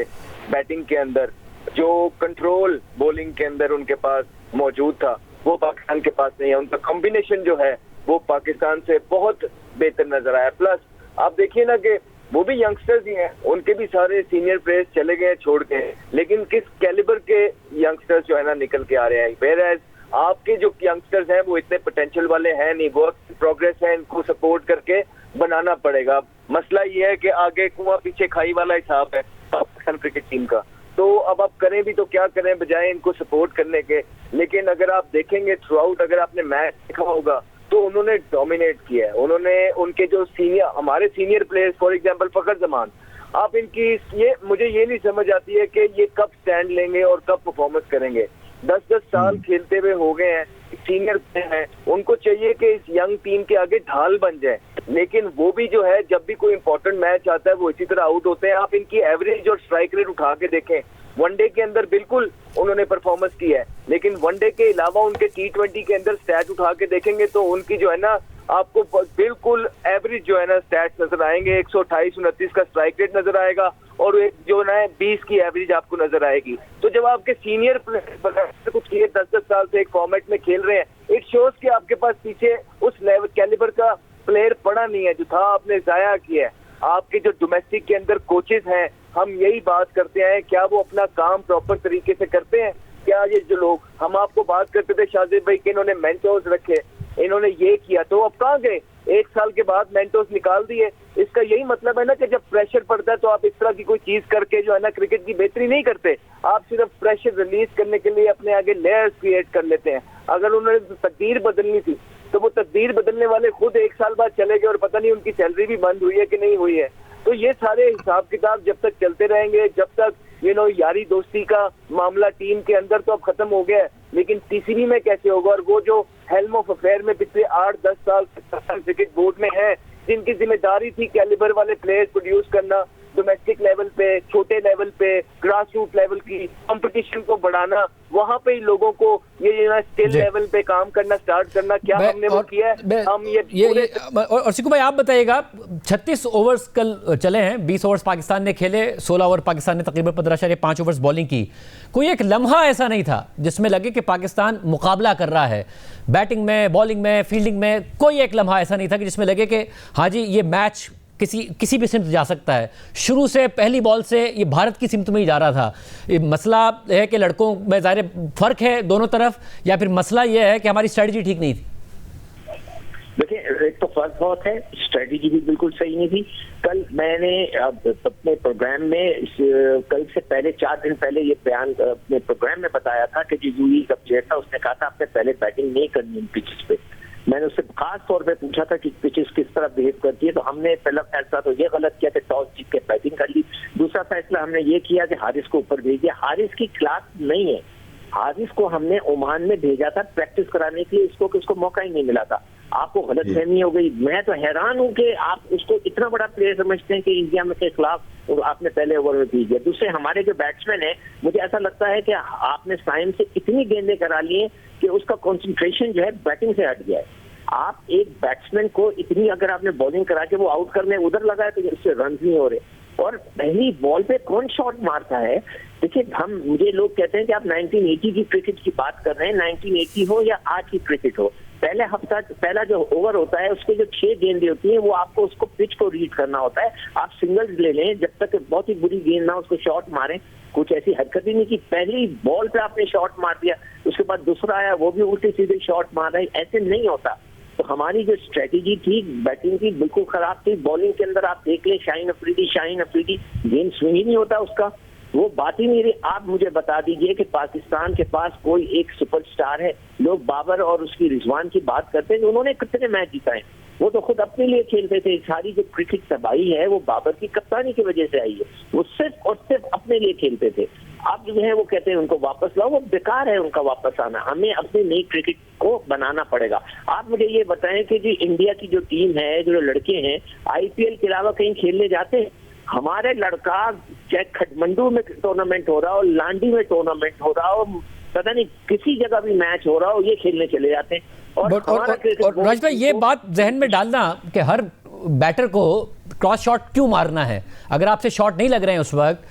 बैटिंग के अंदर, जो कंट्रोल बॉलिंग के अंदर उनके पास मौजूद था वो पाकिस्तान के पास नहीं है। उनका कॉम्बिनेशन जो है वो पाकिस्तान से बहुत बेहतर नजर आया। प्लस आप देखिए ना कि वो भी यंगस्टर्स ही हैं, उनके भी सारे सीनियर प्लेयर्स चले गए, छोड़ गए, लेकिन किस कैलिबर के यंगस्टर्स जो है ना निकल के आ रहे हैं। वेयर आपके जो यंगस्टर्स हैं वो इतने पोटेंशियल वाले हैं नहीं, वर्क प्रोग्रेस है, इनको सपोर्ट करके बनाना पड़ेगा। मसला ये है कि आगे कुआं पीछे खाई वाला हिसाब है पाकिस्तान क्रिकेट टीम का, तो अब आप करें भी तो क्या करें बजाय इनको सपोर्ट करने के। लेकिन अगर आप देखेंगे थ्रू आउट, अगर आपने मैच देखा होगा तो उन्होंने डोमिनेट किया है। उन्होंने उनके जो हमारे सीनियर प्लेयर्स, फॉर एग्जांपल फखर जमान, आप इनकी मुझे ये नहीं समझ आती है कि ये कब स्टैंड लेंगे और कब परफॉर्मेंस करेंगे। 10-10 साल खेलते हुए हो गए हैं, सीनियर हैं, उनको चाहिए कि इस यंग टीम के आगे ढाल बन जाए। लेकिन वो भी जो है, जब भी कोई इंपॉर्टेंट मैच आता है वो इसी तरह आउट होते हैं। आप इनकी एवरेज और स्ट्राइक रेट उठा के देखें, वनडे के अंदर बिल्कुल उन्होंने परफॉर्मेंस की है, लेकिन वनडे के अलावा उनके T20 के अंदर स्टैट उठा के देखेंगे तो उनकी जो है ना, आपको बिल्कुल एवरेज जो है ना स्टैट्स नजर आएंगे। 128-29 का स्ट्राइक रेट नजर आएगा और एक जो ना 20 की एवरेज आपको नजर आएगी। तो जब आपके सीनियर प्लेयर कुछ 10-10 साल से एक फॉर्मेट में खेल रहे हैं, इट शोज कि आपके पास पीछे उस लेवल कैलिबर का प्लेयर पड़ा नहीं है, जो था आपने जाया किया है। आपके जो डोमेस्टिक के अंदर कोचेस हैं, हम यही बात करते हैं, क्या वो अपना काम प्रॉपर तरीके से करते हैं? क्या ये जो लोग, हम आपको बात करते थे शाजिद भाई कि इन्होंने मेंटोर्स रखे, इन्होंने ये किया, तो अब कहाँ गए? 1 साल के बाद मेंटोर्स निकाल दिए। इसका यही मतलब है ना कि जब प्रेशर पड़ता है तो आप इस तरह की कोई चीज करके जो है ना क्रिकेट की बेहतरी नहीं करते। आप सिर्फ प्रेशर रिलीज करने के लिए अपने आगे लेयर्स क्रिएट कर लेते हैं। अगर उन्होंने तकदीर बदलनी थी तो वो तकदीर बदलने वाले खुद 1 साल बाद चले गए और पता नहीं उनकी सैलरी भी बंद हुई है कि नहीं हुई है। तो ये सारे हिसाब किताब जब तक चलते रहेंगे, जब तक यारी दोस्ती का मामला टीम के अंदर तो अब खत्म हो गया है, लेकिन टीसीबी में कैसे होगा? और वो जो हेल्म ऑफ अफेयर में पिछले 8-10 साल क्रिकेट बोर्ड में है, जिनकी जिम्मेदारी थी कैलिबर वाले प्लेयर्स प्रोड्यूस करना, डोमेस्टिक लेवल पे, छोटे लेवल पे, ग्रास रूट लेवल की कंपटीशन को बढ़ाना, वहां पे ही लोगों को ये स्किल लेवल पे काम करना स्टार्ट करना, क्या हमने वो किया है? हम ये और सिकू भाई आप बताइएगा, 36 ओवर्स कल चले हैं, 20 ओवर्स पाकिस्तान ने खेले, 16 ओवर पाकिस्तान ने तकरीबन 15.5 ओवर्स बॉलिंग की। कोई एक लम्हा ऐसा नहीं था जिसमें लगे कि पाकिस्तान मुकाबला कर रहा है बैटिंग में, बॉलिंग में, फील्डिंग में। कोई एक लम्हा ऐसा नहीं था कि जिसमें लगे कि हाँ जी ये मैच किसी भी सिमत जा सकता है। शुरू से पहली बॉल से ये भारत की सिमत में ही जा रहा था। ये मसला है कि लड़कों में ज़ाहिर फ़र्क है दोनों तरफ, या फिर मसला ये है कि हमारी स्ट्रेटजी ठीक नहीं थी? देखिए, एक तो फर्क बहुत है, स्ट्रेटजी भी बिल्कुल सही नहीं थी। कल मैंने अपने प्रोग्राम में कल से पहले 4 दिन पहले ये बयान अपने प्रोग्राम में बताया था कि जो यूई का प्लेयर था उसने कहा था आपने पहले बैटिंग नहीं करनी इन पिचेस पे। मैंने उससे खास तौर पे पूछा था कि पिचेस किस तरह बिहेव करती है, तो हमने पहला फैसला तो ये गलत किया कि टॉस जीत के बैटिंग कर ली। दूसरा फैसला हमने ये किया कि हारिस को ऊपर भेज दिया। हारिस की क्लास नहीं है, हारिस को हमने ओमान में भेजा था प्रैक्टिस कराने के लिए, इसको मौका ही नहीं मिला था। आपको गलतफहमी हो गई। मैं तो हैरान हूं कि आप उसको इतना बड़ा प्लेयर समझते हैं कि इंडिया में के खिलाफ और आपने पहले ओवर में भेज दिया। दूसरे हमारे जो बैट्समैन है, मुझे ऐसा लगता है कि आपने साइम से इतनी गेंदें करा ली हैं कि उसका कॉन्सेंट्रेशन जो है बैटिंग से हट गया है। आप एक बैट्समैन को इतनी अगर आपने बॉलिंग करा के वो आउट करने उधर लगा है तो उससे रन नहीं हो रहे, और पहली बॉल पे कौन शॉट मारता है? देखिए, मुझे लोग कहते हैं कि आप 1980 की क्रिकेट की बात कर रहे हैं, 1980 हो या आज की क्रिकेट हो, पहला जो ओवर होता है उसके जो 6 गेंदें होती हैं वो आपको उसको पिच को रीड करना होता है। आप सिंगल्स ले लें, जब तक बहुत ही बुरी गेंद ना उसको शॉट मारें। कुछ ऐसी हरकत ही नहीं की, पहली बॉल पे आपने शॉट मार दिया, उसके बाद दूसरा आया वो भी उल्टे सीधे शॉट मार रहा है, ऐसे नहीं होता। तो हमारी जो स्ट्रेटेजी थी बैटिंग की बिल्कुल खराब थी। बॉलिंग के अंदर आप देख लें, शाहीन अफरीदी गेंद स्विंग ही नहीं होता उसका, वो बात ही नहीं रही। आप मुझे बता दीजिए कि पाकिस्तान के पास कोई एक सुपरस्टार है? लोग बाबर और उसकी रिजवान की बात करते हैं, उन्होंने कितने मैच जिताए? वो तो खुद अपने लिए खेलते थे। सारी जो क्रिकेट तबाही है वो बाबर की कप्तानी की वजह से आई है। वो सिर्फ और सिर्फ अपने लिए खेलते थे। अब जो है वो कहते हैं उनको वापस लाओ, वो बेकार है उनका वापस आना। हमें अपनी नई क्रिकेट को बनाना पड़ेगा। आप मुझे ये बताएं कि जी इंडिया की जो टीम है, जो लड़के हैं, आईपीएल के अलावा कहीं खेलने जाते हैं? हमारे लड़का चाहे खटमंडू में टूर्नामेंट हो रहा हो, लांडी में टूर्नामेंट हो रहा हो, पता नहीं किसी जगह भी मैच हो रहा हो, ये खेलने चले जाते हैं। और राज भाई, ये बात जहन में डालना कि हर बैटर को क्रॉस शॉट क्यों मारना है? अगर आपसे शॉट नहीं लग रहे हैं उस वक्त,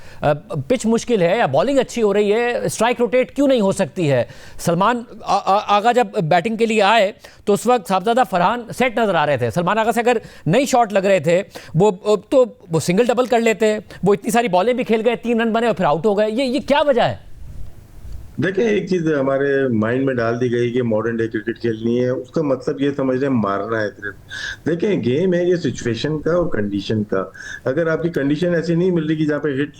पिच मुश्किल है या बॉलिंग अच्छी हो रही है, स्ट्राइक रोटेट क्यों नहीं हो सकती है? सलमान आगा जब बैटिंग के लिए आए तो उस वक्त साहबजादा फरहान सेट नजर आ रहे थे। सलमान आगा से अगर नहीं शॉट लग रहे थे वो सिंगल डबल कर लेते। वो इतनी सारी बॉलें भी खेल गए, 3 रन बने और फिर आउट हो गए। ये क्या वजह है? देखिए, एक चीज हमारे माइंड में डाल दी गई कि मॉडर्न डे क्रिकेट खेलनी है, उसका मतलब ये समझ रहे हैं मारना है सिर्फ। देखिए, गेम है ये सिचुएशन का और कंडीशन का। अगर आपकी कंडीशन ऐसी नहीं मिल रही कि जहाँ पे हिट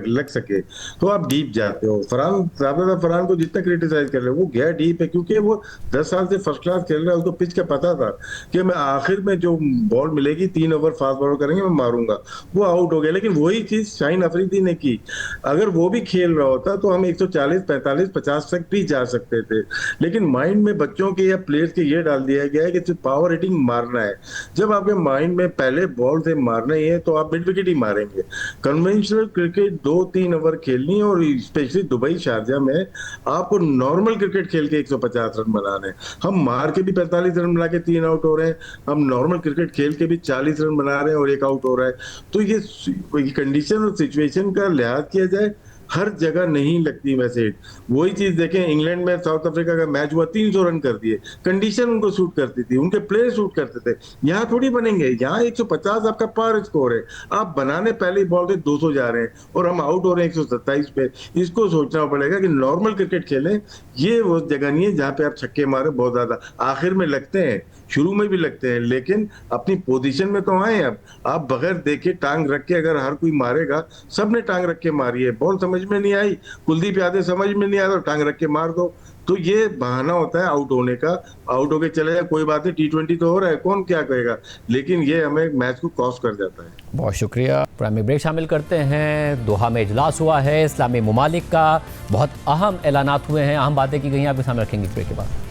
लग सके तो आप डीप जाते हो। फरहान को जितना क्रिटिसाइज कर रहे हो वो गया डीप है, क्योंकि वो 10 साल से फर्स्ट क्लास खेल रहा है। उसको पिच का पता था कि मैं आखिर में जो बॉल मिलेगी 3 ओवर फास्ट बॉलर करेंगे, मैं मारूंगा। वो आउट हो गया। लेकिन वही चीज शाहीन अफरीदी ने की। अगर वो भी खेल रहा होता तो हम 140-45 45-50 तक भी जा सकते थे, लेकिन माइंड में बच्चों के या प्लेयर्स के ये डाल दिया गया है कि सिर्फ पावर हिटिंग मारना है। जब आपके माइंड में पहले बॉल से मारना ही है तो आप मिड विकेट ही मारेंगे। कन्वेंशनल क्रिकेट 2-3 ओवर खेलनी है, और स्पेशली दुबई शारजा में आपको नॉर्मल क्रिकेट खेल के 150 रन बनाने। हम मार के भी 45 रन बना के 3 आउट हो रहे हैं, हम नॉर्मल क्रिकेट खेल के भी 40 रन बना रहे हैं और 1 आउट हो रहा है। तो ये कंडीशन और सिचुएशन का लिहाज किया जाए, हर जगह नहीं लगती वैसे हिट। वही चीज देखें, इंग्लैंड में साउथ अफ्रीका का मैच हुआ, 300 रन कर दिए, कंडीशन उनको सूट करती थी, उनके प्लेयर सूट करते थे। यहाँ थोड़ी बनेंगे, यहाँ 150 आपका पार स्कोर है, आप बनाने पहले बॉल से 200 जा रहे हैं और हम आउट हो रहे हैं 127 पे। इसको सोचना पड़ेगा कि नॉर्मल क्रिकेट खेलें। ये वो जगह नहीं है जहाँ पे आप छक्के मारे बहुत ज्यादा, आखिर में लगते हैं, शुरू में भी लगते हैं, लेकिन अपनी पोजीशन में तो आए। अब आप बगैर देखे टांग रख के अगर हर कोई मारेगा, सबने टांग रख के मारी है, बॉल समझ में नहीं आई, कुलदीप यादव समझ में नहीं आया तो टांग रख के मार दो। तो ये बहाना होता है आउट होने का, आउट होके चले जाए, कोई बात नहीं, T20 तो हो रहा है, कौन क्या कहेगा, लेकिन ये हमें मैच को कॉस्ट कर जाता है। बहुत शुक्रिया। प्राइमरी ब्रेक शामिल करते हैं। दोहा में इजलास हुआ है इस्लामी ममालिक का, बहुत अहम ऐलानात हुए हैं, अहम बातें की गई हैं, आपके सामने रखेंगे ब्रेक के बाद।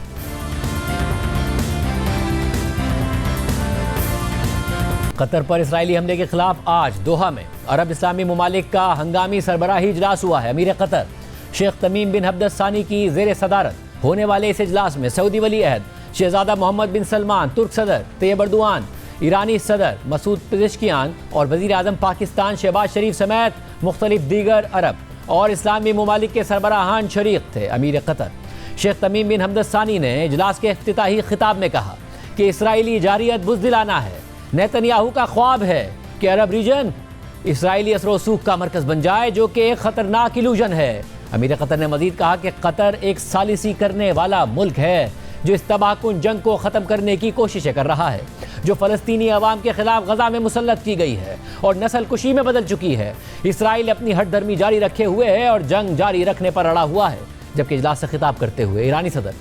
कतर पर इसराइली हमले के खिलाफ आज दोहा में अरब इस्लामी ममालिक का हंगामी सरबराही इजलास हुआ है। अमीर कतर शेख तमीम बिन हब्द सानी की ज़ेर सदारत होने वाले इस इजलास में सऊदी वली अहद शहजादा मोहम्मद बिन सलमान, तुर्क सदर तैयब एर्दोआन, ईरानी सदर मसूद पेज़ेश्कियान और वज़ीर आज़म पाकिस्तान शहबाज शरीफ समेत मुख्तलिफ दीगर अरब और इस्लामी ममालिक के सरबराहान शरीक थे। अमीर कतर शेख तमीम बिन हब्द सानी ने इजलास के इफ्तिताही खिताब में कहा कि इसराइली जारियत बुज़दिलाना है। नेतन्याहू का ख्वाब है कि अरब रीजन इसराइली असर रसूख का मरकज़ बन जाए, जो कि एक ख़तरनाक इल्यूजन है। अमीर कतर ने मजीद कहा कि कतर एक सालिसी करने वाला मुल्क है जो इस तबाहकुन जंग को ख़त्म करने की कोशिशें कर रहा है, जो फ़लस्तीनी अवाम के खिलाफ गजा में मुसल्लत की गई है और नस्ल कुशी में बदल चुकी है। इसराइल अपनी हठधर्मी जारी रखे हुए है और जंग जारी रखने पर अड़ा हुआ है। जबकि इजलास से खिताब करते हुए ईरानी सदर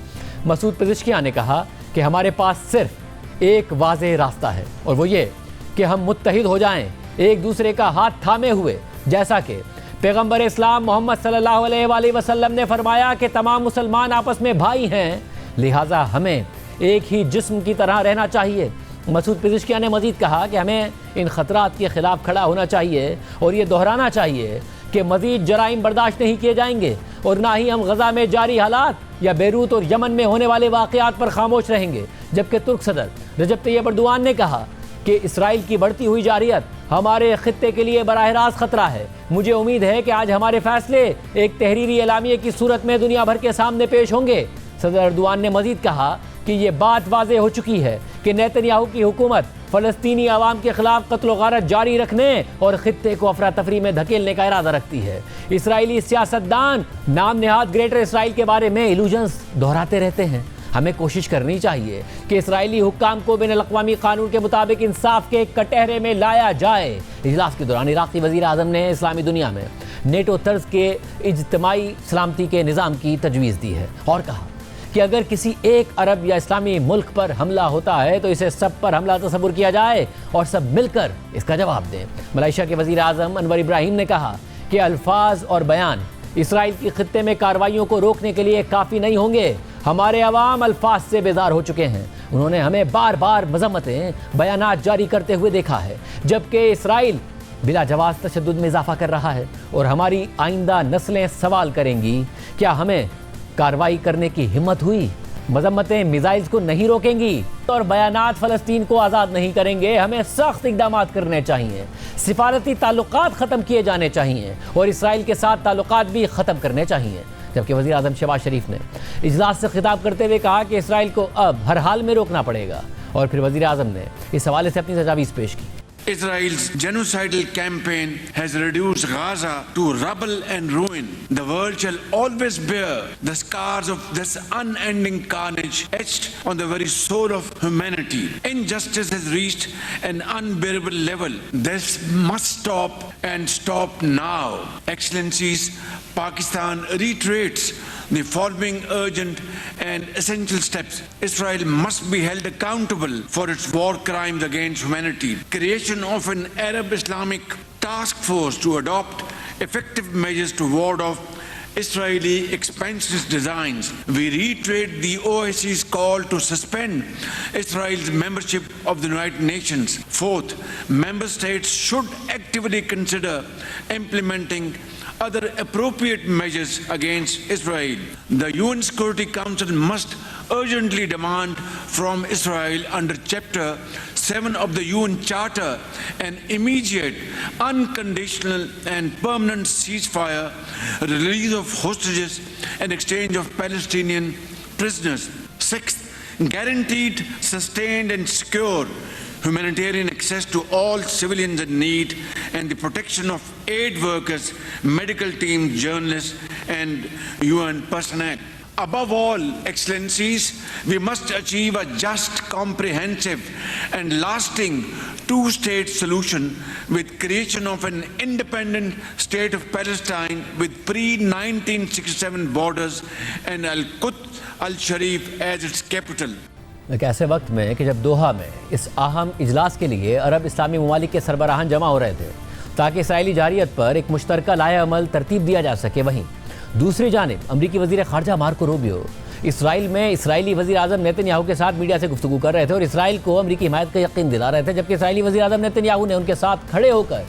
मसूद पेज़ेश्कियान ने कहा कि हमारे पास सिर्फ एक वाज़ेह रास्ता है और वो ये कि हम मुत्तहिद हो जाएं, एक दूसरे का हाथ थामे हुए, जैसा कि पैगंबर इस्लाम मोहम्मद सल्लल्लाहु अलैहि वसल्लम ने फरमाया कि तमाम मुसलमान आपस में भाई हैं, लिहाजा हमें एक ही जिस्म की तरह रहना चाहिए। मसूद पेज़ेश्कियान ने मजीद कहा कि हमें इन ख़तरात के ख़िलाफ़ खड़ा होना चाहिए और ये दोहराना चाहिए कि मज़ीद जराइम बर्दाश्त नहीं किए जाएंगे और ना ही हम गजा में जारी हालात या बेरूत और यमन में होने वाले वाक़यात पर खामोश रहेंगे। जबकि तुर्क सदर रजब तैयब एर्दोआन ने कहा कि इसराइल की बढ़ती हुई जारियत हमारे खित्ते के लिए बराह रास्त खतरा है। मुझे उम्मीद है कि आज हमारे फैसले एक तहरीरी एलामिया की सूरत में दुनिया भर के सामने पेश होंगे। सदर एर्दोआन ने मजीद कहा कि ये बात वाज़ेह हो चुकी है कि नेतन्याहू की हुकूमत फ़लस्तीनी आवाम के खिलाफ कत्ल गारत जारी रखने और खित्ते को अफरा तफरी में धकेलने का इरादा रखती है। इसराइली सियासतदान नाम नेहाद ग्रेटर इसराइल के बारे में इल्यूजन्स दोहराते रहते हैं। हमें कोशिश करनी चाहिए कि इसराइली हुक्काम को बैनुल अक़वामी कानून के मुताबिक इंसाफ के कटहरे में लाया जाए। इजलास के दौरान इराक़ी वज़ीर आज़म ने इस्लामी दुनिया में नेटो तर्ज के इज्तिमाई सलामती के निज़ाम की तजवीज़ दी है और कहा कि अगर किसी एक अरब या इस्लामी मुल्क पर हमला होता है तो इसे सब पर हमला तस्वुर किया जाए और सब मिलकर इसका जवाब दें। मलेशिया के वज़ीर आज़म अनवर इब्राहिम ने कहा कि अल्फाज और बयान इसराइल की खित्ते में कार्रवाइयों को रोकने के लिए काफ़ी नहीं होंगे। हमारे अवाम अल्फाज से बेजार हो चुके हैं। उन्होंने हमें बार बार मज़म्मतें बयानात जारी करते हुए देखा है, जबकि इसराइल बिला जवाज़ तशद्दुद में इजाफा कर रहा है और हमारी आइंदा नस्लें सवाल करेंगी क्या हमें कार्रवाई करने की हिम्मत हुई। मज़म्मतें मिसाइल्स को नहीं रोकेंगी और बयानात फ़लस्तीन को आज़ाद नहीं करेंगे। हमें सख्त इक़दाम करने चाहिए, सिफारती ताल्लुकात ख़त्म किए जाने चाहिए और इसराइल के साथ ताल्लुकात भी ख़त्म करने चाहिए। जबकि वज़ीर आज़म शहबाज शरीफ ने इजलास से खिताब करते हुए कहा कि इसराइल को अब हर हाल में रोकना पड़ेगा और फिर वज़ीर आज़म ने इस हवाले से अपनी तजावीज़ पेश की। Israel's genocidal campaign has reduced Gaza to rubble and ruin. The world shall always bear the scars of this unending carnage etched on the very soul of humanity. Injustice has reached an unbearable level. This must stop and stop now. Excellencies, Pakistan reiterates the following urgent and essential steps. Israel must be held accountable for its war crimes against humanity. Creation of an Arab Islamic task force to adopt effective measures to ward off Israeli expansionist designs. We reiterate the OIC's call to suspend Israel's membership of the United Nations. Fourth, member states should actively consider implementing other appropriate measures against Israel. The UN Security Council must urgently demand from Israel under Chapter 7 of the UN Charter an immediate, unconditional and permanent ceasefire, release of hostages and exchange of Palestinian prisoners. Sixth, guaranteed, sustained and secure humanitarian access to all civilians in need and the protection of aid workers, medical teams, journalists and UN personnel. Above all, Excellencies, we must achieve a just, comprehensive and lasting two-state solution with creation of an independent state of Palestine with pre-1967 borders and Al-Quds Al-Sharif as its capital. एक ऐसे वक्त में कि जब दोहा में इस अहम इजलास के लिए अरब इस्लामी ममालिक के सरबराहान जमा हो रहे थे ताकि इसराइली जारियत पर एक मुश्तरका लाए-अमल तरतीब दिया जा सके, वहीं दूसरी जानिब अमरीकी वज़ीर ख़ारजा मार्को रूबियो इसराइल में इसराइली वज़ीर आज़म नेतन्याहू के साथ मीडिया से गुफ्तगू कर रहे थे और इसराइल को अमरीकी हिमायत का यकीन दिला रहे थे, जबकि इसराइली वज़ीर आज़म नेतन्याहू ने उनके साथ खड़े होकर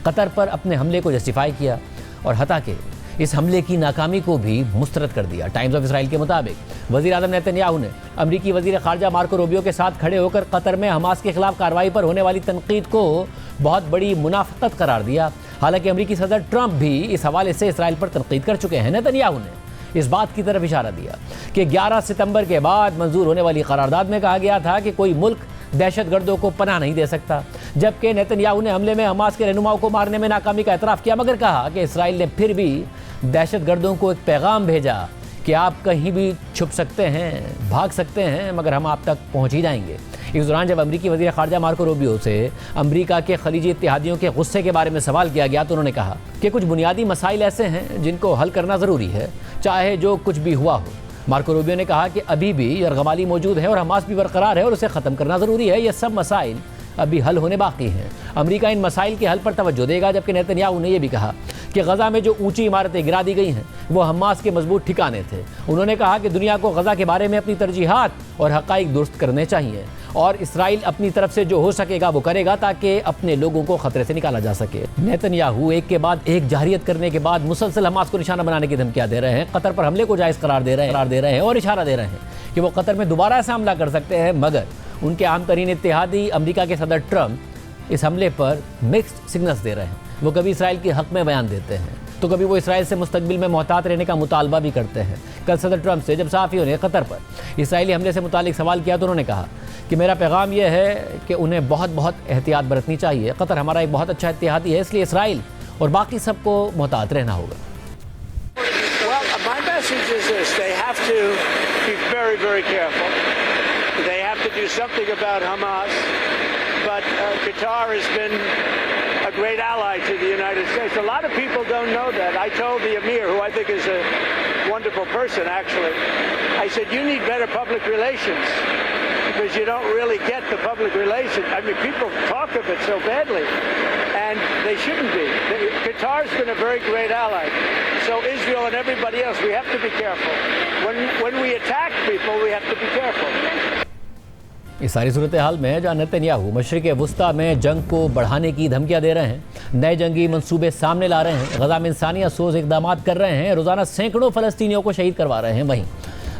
कतर पर अपने हमले को जस्टिफाई किया और हता के इस हमले की नाकामी को भी मुस्तरद कर दिया। टाइम्स ऑफ इसराइल के मुताबिक वज़ीर आज़म नेतन्याहू ने अमरीकी वज़ीर ख़ारजा मार्को रूबियो के साथ खड़े होकर कतर में हमास के खिलाफ कार्रवाई पर होने वाली तनकीद को बहुत बड़ी मुनाफ़क़त करार दिया। हालांकि अमरीकी सदर ट्रंप भी इस हवाले से इसराइल पर तनकीद कर चुके हैं। नेतन्याहू ने इस बात की तरफ इशारा दिया कि 11 सितंबर के बाद मंजूर होने वाली करारदाद में कहा गया था कि कोई मुल्क दहशतगर्दों को पनाह नहीं दे सकता, जबकि नेतन्याहू ने हमले में हमास के रहनुमाओं को मारने में नाकामी का एतराफ़ किया, मगर कहा कि इसराइल ने फिर भी दहशतगर्दों को एक पैगाम भेजा कि आप कहीं भी छुप सकते हैं, भाग सकते हैं, मगर हम आप तक पहुंच ही जाएंगे। इस दौरान जब अमरीकी वज़ीर ख़ारजा मार्को रूबियो से अमरीका के खलीजी इत्तेहादियों के गुस्से के बारे में सवाल किया गया तो उन्होंने कहा कि कुछ बुनियादी मसाइल ऐसे हैं जिनको हल करना ज़रूरी है, चाहे जो कुछ भी हुआ हो। मार्को रूबियो ने कहा कि अभी भी यरगमाली मौजूद है और हमास भी बरकरार है और उसे ख़त्म करना ज़रूरी है। ये सब मसाइल अभी हल होने बाकी हैं। अमेरिका इन मसाइल के हल पर तवज्जो देगा, जबकि नेतन्याहू ने यह भी कहा कि गज़ा में जो ऊंची इमारतें गिरा दी गई हैं वो हमास के मजबूत ठिकाने थे। उन्होंने कहा कि दुनिया को गज़ा के बारे में अपनी तरजीहात और हक़ाइक़ दुरुस्त करने चाहिए और इसराइल अपनी तरफ से जो हो सकेगा वो करेगा ताकि अपने लोगों को खतरे से निकाला जा सके। नेतन्याहू एक के बाद एक जाहिरियत करने के बाद मुसलसल हमास को निशाना बनाने की धमकियां दे रहे हैं, कतर पर हमले को जायज़ करार दे रहे हैं और इशारा दे रहे हैं कि वो कतर में दोबारा ऐसा हमला कर सकते हैं, मगर उनके आम तरीन इत्तेहादी अमरीका के सदर ट्रंप इस हमले पर मिक्स्ड सिग्नल्स दे रहे हैं। वो कभी इसराइल के हक़ में बयान देते हैं तो कभी वो इसराइल से मुस्तकबिल में मोहतात रहने का मुतालबा भी करते हैं। कल सदर ट्रंप से जब सहाफ़ियों ने कतर पर इसराइली हमले से मुतालिक सवाल किया तो उन्होंने कहा कि मेरा पैगाम यह है कि उन्हें बहुत बहुत एहतियात बरतनी चाहिए। कतर हमारा एक बहुत अच्छा इत्तेहादी है, इसलिए इसराइल और बाकी सबको मोहतात रहना होगा। a great ally to the United States. A lot of people don't know that. I told the Emir, who I think is a wonderful person, actually, I said, you need better public relations because you don't really get the public relations. I mean, people talk of it so badly, and they shouldn't be. Qatar's been a very great ally. So Israel and everybody else, we have to be careful. When we attack people, we have to be careful. इस सारी सूरत हाल में जहाँ Netanyahu मशरिक़ वुस्ता में जंग को बढ़ाने की धमकियां दे रहे हैं, नए जंगी मंसूबे सामने ला रहे हैं, गज़ा में इंसानियत सोज़ इक़दाम कर रहे हैं, रोज़ाना सैकड़ों फ़लस्तीनियों को शहीद करवा रहे हैं, वहीं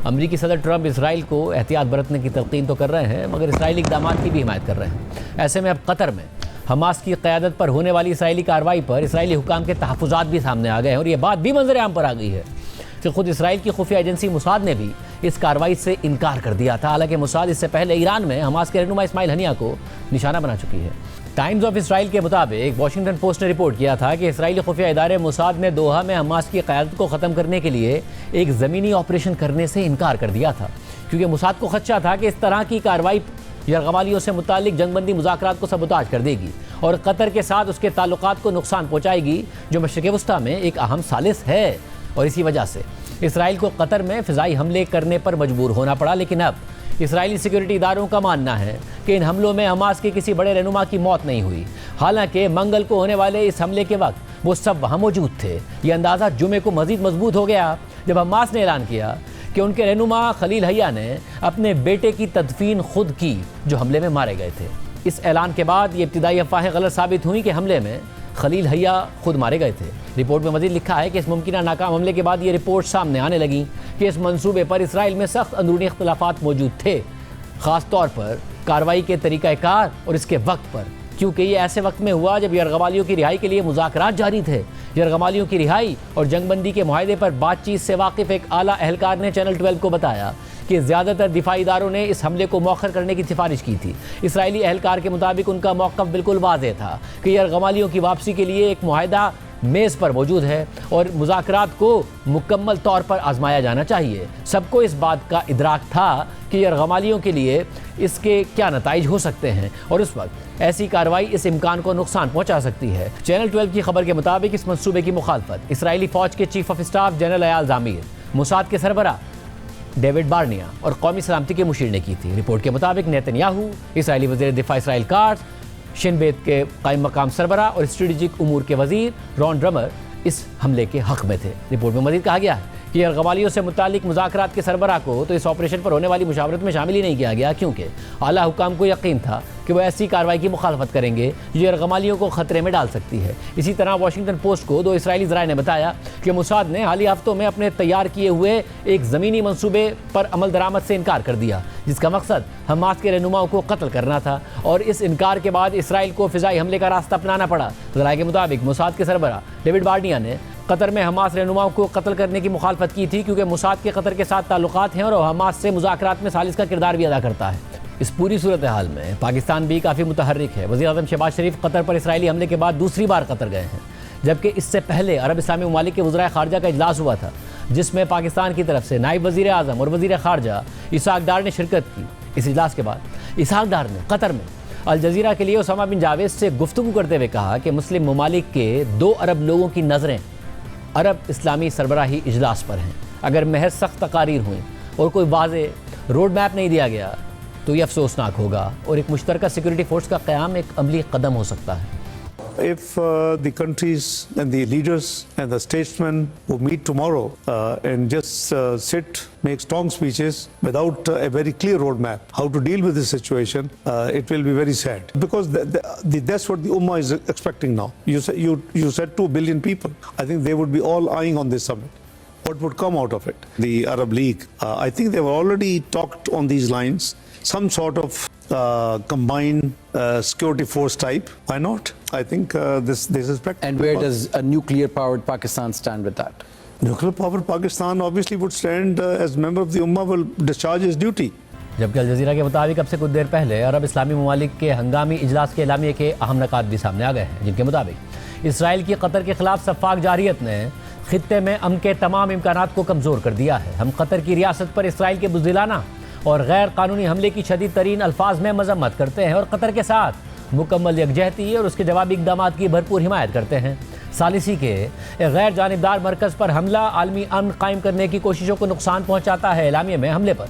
अमरीकी सदर ट्रंप इसराइल को एहतियात बरतने की तलक़ीन तो कर रहे हैं मगर इसराइली इक़दाम की भी हिमायत कर रहे हैं। ऐसे में अब कतर में हमास की क़यादत पर होने वाली इसराइली कार्रवाई पर इसराइली हुकाम के तहफ़्फ़ुज़ात भी सामने आ गए हैं और ये बात भी मंज़र आम पर आ गई है कि खुद इसराइल की खुफिया एजेंसी मुसाद ने भी इस कार्रवाई से इनकार कर दिया था। हालांकि मुसाद इससे पहले ईरान में हमास के रहनुमा इस्माइल हनिया को निशाना बना चुकी है। टाइम्स ऑफ इसराइल के मुताबिक वॉशिंगटन पोस्ट ने रिपोर्ट किया था कि इसराइली खुफिया इदारे मुसाद ने दोहा में हमास की क़यादत को ख़त्म करने के लिए एक ज़मीनी ऑपरेशन करने से इनकार कर दिया था, क्योंकि मुसाद को खदशा था कि इस तरह की कार्रवाई यरगमालियों से मुतालिक जंगबंदी मुज़ाकरात को सबूताज कर देगी और कतर के साथ उसके ताल्लुकात को नुकसान पहुँचाएगी, जो मशरिक़ वुस्ता में एक अहम सालिस है। और इसी वजह से इसराइल को कतर में फ़िज़ाई हमले करने पर मजबूर होना पड़ा। लेकिन अब इसराइली सिक्योरिटी इदारों का मानना है कि इन हमलों में हमास के किसी बड़े रहनुमा की मौत नहीं हुई। हालांकि मंगल को होने वाले इस हमले के वक्त वो सब वहाँ मौजूद थे। ये अंदाज़ा जुमे को मज़ीद मजबूत हो गया जब हमास ने ऐलान किया कि उनके रहनुमा खलील हैया ने अपने बेटे की तदफीन खुद की, जो हमले में मारे गए थे। इस ऐलान के बाद ये इब्तिदाई अफवाहें गलत साबित हुई कि हमले में खलील हैया खुद मारे गए थे। रिपोर्ट में मज़ीद लिखा है कि इस मुमकिन नाकाम हमले के बाद ये रिपोर्ट सामने आने लगी कि इस मंसूबे पर इसराइल में सख्त अंदरूनी इख्तलाफात मौजूद थे, ख़ास तौर पर कार्रवाई के तरीक़ाकार और इसके वक्त पर, क्योंकि ये ऐसे वक्त में हुआ जब यरगमालियों की रिहाई के लिए मुज़ाकरात जारी थे। यरगमालियों की रिहाई और जंगबंदी के मुआहदे पर बातचीत से वाकिफ़ एक आला एहलकार ने चैनल 12 को बताया कि ज़्यादातर दिफाई इदारों ने इस हमले को मौखर करने की सिफारिश की थी। इसराइली एहलकार के मुताबिक उनका मौक़िफ़ बिल्कुल वाज़ेह था कि यरगमालियों की वापसी के लिए एक मुआहदा मेज़ पर मौजूद है और मुज़ाकरात को मुकम्मल तौर पर आजमाया जाना चाहिए। सबको इस बात का इदराक था कि यरगमालियों के लिए इसके क्या नताइज हो सकते हैं और उस वक्त ऐसी कार्रवाई इस इम्कान को नुकसान पहुंचा सकती है। चैनल 12 की खबर के मुताबिक इस मंसूबे की मुखालफत इसराइली फ़ौज के chief of staff general Eyal Zamir, Mossad के सरबरा डेविड बार्निया और कौमी सलामती के मुशीर ने की थी। रिपोर्ट के मुताबिक नेतन्याहू, इसराइली वज़ीर दिफा इसराइल काट्ज़, शिन बेत के कायम मकाम सरबरा और स्ट्रेटेजिक उमूर के वज़ीर रॉन ड्रमर इस हमले के हक़ में थे। रिपोर्ट में मज़ीद कहा गया है कि यरगमालियों से मुतालिक मुज़ाकरात के सरबरा को तो इस ऑपरेशन पर होने वाली मुशावरत में शामिल ही नहीं किया गया, क्योंकि आला हुकाम को यकीन था कि वह ऐसी कार्रवाई की मुखालफत करेंगे जो यरगमालियों को ख़तरे में डाल सकती है। इसी तरह वाशिंगटन पोस्ट को 2 इसराइली ज़राए ने बताया कि मुसाद ने हालिया हफ्तों में अपने तैयार किए हुए एक ज़मीनी मंसूबे पर अमल दरामद से इनकार कर दिया, जिसका मकसद हमास के रहनुमाओं को कत्ल करना था, और इस इनकार के बाद इसराइल को फ़िज़ाई हमले का रास्ता अपनाना पड़ा। ज़राए के मुताबिक मुसाद के सरबरा डेविड बार्निया ने कतर में हमास रहनुमाओं को कत्ल करने की मुखालफत की थी, क्योंकि मुसाद के कतर के साथ ताल्लुकात हैं और हमास से मुज़ाकरात में सालिस का किरदार भी अदा करता है। इस पूरी सूरत हाल में पाकिस्तान भी काफ़ी मुतहर्रिक है। वज़ीर आज़म शहबाज शरीफ कतर पर इसराइली हमले के बाद दूसरी बार कतर गए हैं, जबकि इससे पहले अरब इस्लामी ममालिक के वज़राए ख़ारजा का इजलास हुआ था, जिसमें पाकिस्तान की तरफ से नायब वज़ीर आज़म और वज़ीर ख़ारजा इसहाक डार ने शिरकत की। इस इजलास के बाद इसहाक डार ने कतर में अल जज़ीरा के लिए उसामा बिन जावेद से गुफ्तगू करते हुए कहा कि मुस्लिम ममालिक के 2 अरब लोगों की नज़रें अरब इस्लामी सरबराही इजलास पर हैं। अगर महज सख्त तकारीर हुई और कोई वाज़े रोड मैप नहीं दिया गया तो ये अफसोसनाक होगा और एक मुश्तरका सिक्योरिटी फोर्स का क़याम एक अमली कदम हो सकता है। If the countries and the leaders and the statesmen who meet tomorrow and just sit, make strong speeches without a very clear roadmap how to deal with this situation, it will be very sad, because that's what the Ummah is expecting now. You said 2 billion people. I think they would be all eyeing on this summit. What would come out of it? The Arab League, I think they've already talked on these lines, some sort of combined security force type. Why not? I think this is practical. And where does a nuclear powered Pakistan stand with that? Nuclear powered Pakistan obviously would stand as member of the Ummah, will discharge his duty. जबकि Al Jazeera के मुताबिक अब से कुछ देर पहले अरब इस्लामी ममालिक के हंगामी इजलास के एलामिये के अहम नकात भी सामने आ गए हैं, जिनके मुताबिक इसराइल की कतर के खिलाफ सफाक जारियत ने खित्ते में अमन के तमाम इम्कानात को कमज़ोर कर दिया है। हम कतर की रियासत पर इसराइल के बुज़दिलाना और गैर कानूनी हमले की शदीद तरीन अल्फाज में मजम्मत करते हैं और कतर के साथ मुकम्मल यकजहती और उसके जवाबी इक़दामात की भरपूर हिमायत करते हैं। सालिसी के एक गैर जानिबदार मरकज़ पर हमला आलमी अमन कायम करने की कोशिशों को नुकसान पहुँचाता है। एलामिये में हमले पर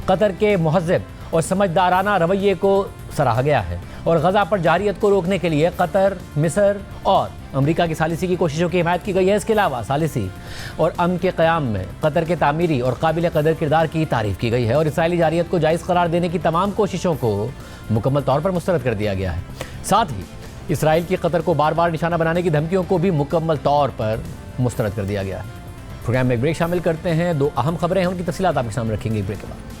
कतर के महज़ब और समझदाराना रवैये को सराहा गया है और गज़ा पर जारियत को रोकने के लिए कतर, मिस्र और अमेरिका की सालिसी की कोशिशों की हिमायत की गई है। इसके अलावा सालिसी और अमन के क़याम में कतर के तामीरी और काबिल कदर किरदार की तारीफ़ की गई है और इसराइली जारियत को जायज़ करार देने की तमाम कोशिशों को मुकम्मल तौर पर मुस्तरद कर दिया गया है। साथ ही इसराइल की कतर को बार बार निशाना बनाने की धमकियों को भी मुकम्मल तौर पर मुस्तरद कर दिया गया है। प्रोग्राम में एक ब्रेक शामिल करते हैं। 2 अहम खबरें हैं, उनकी तफसीलात आपके सामने रखेंगे एक ब्रेक के बाद।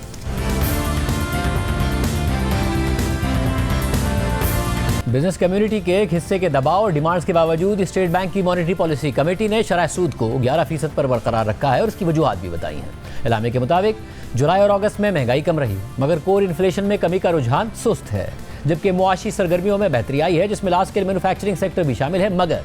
बिजनेस कम्युनिटी के एक हिस्से के दबाव और डिमांड्स के बावजूद स्टेट बैंक की मॉनेटरी पॉलिसी कमेटी ने शरह सूद को 11% पर बरकरार रखा है और इसकी वजूहात भी बताई हैं। एलामिये के मुताबिक जुलाई और अगस्त में महंगाई कम रही, मगर कोर इन्फ्लेशन में कमी का रुझान सुस्त है, जबकि मुआशी सरगर्मियों में बेहतरी आई है, जिसमें लार्ज स्केल मैन्युफैक्चरिंग सेक्टर भी शामिल है। मगर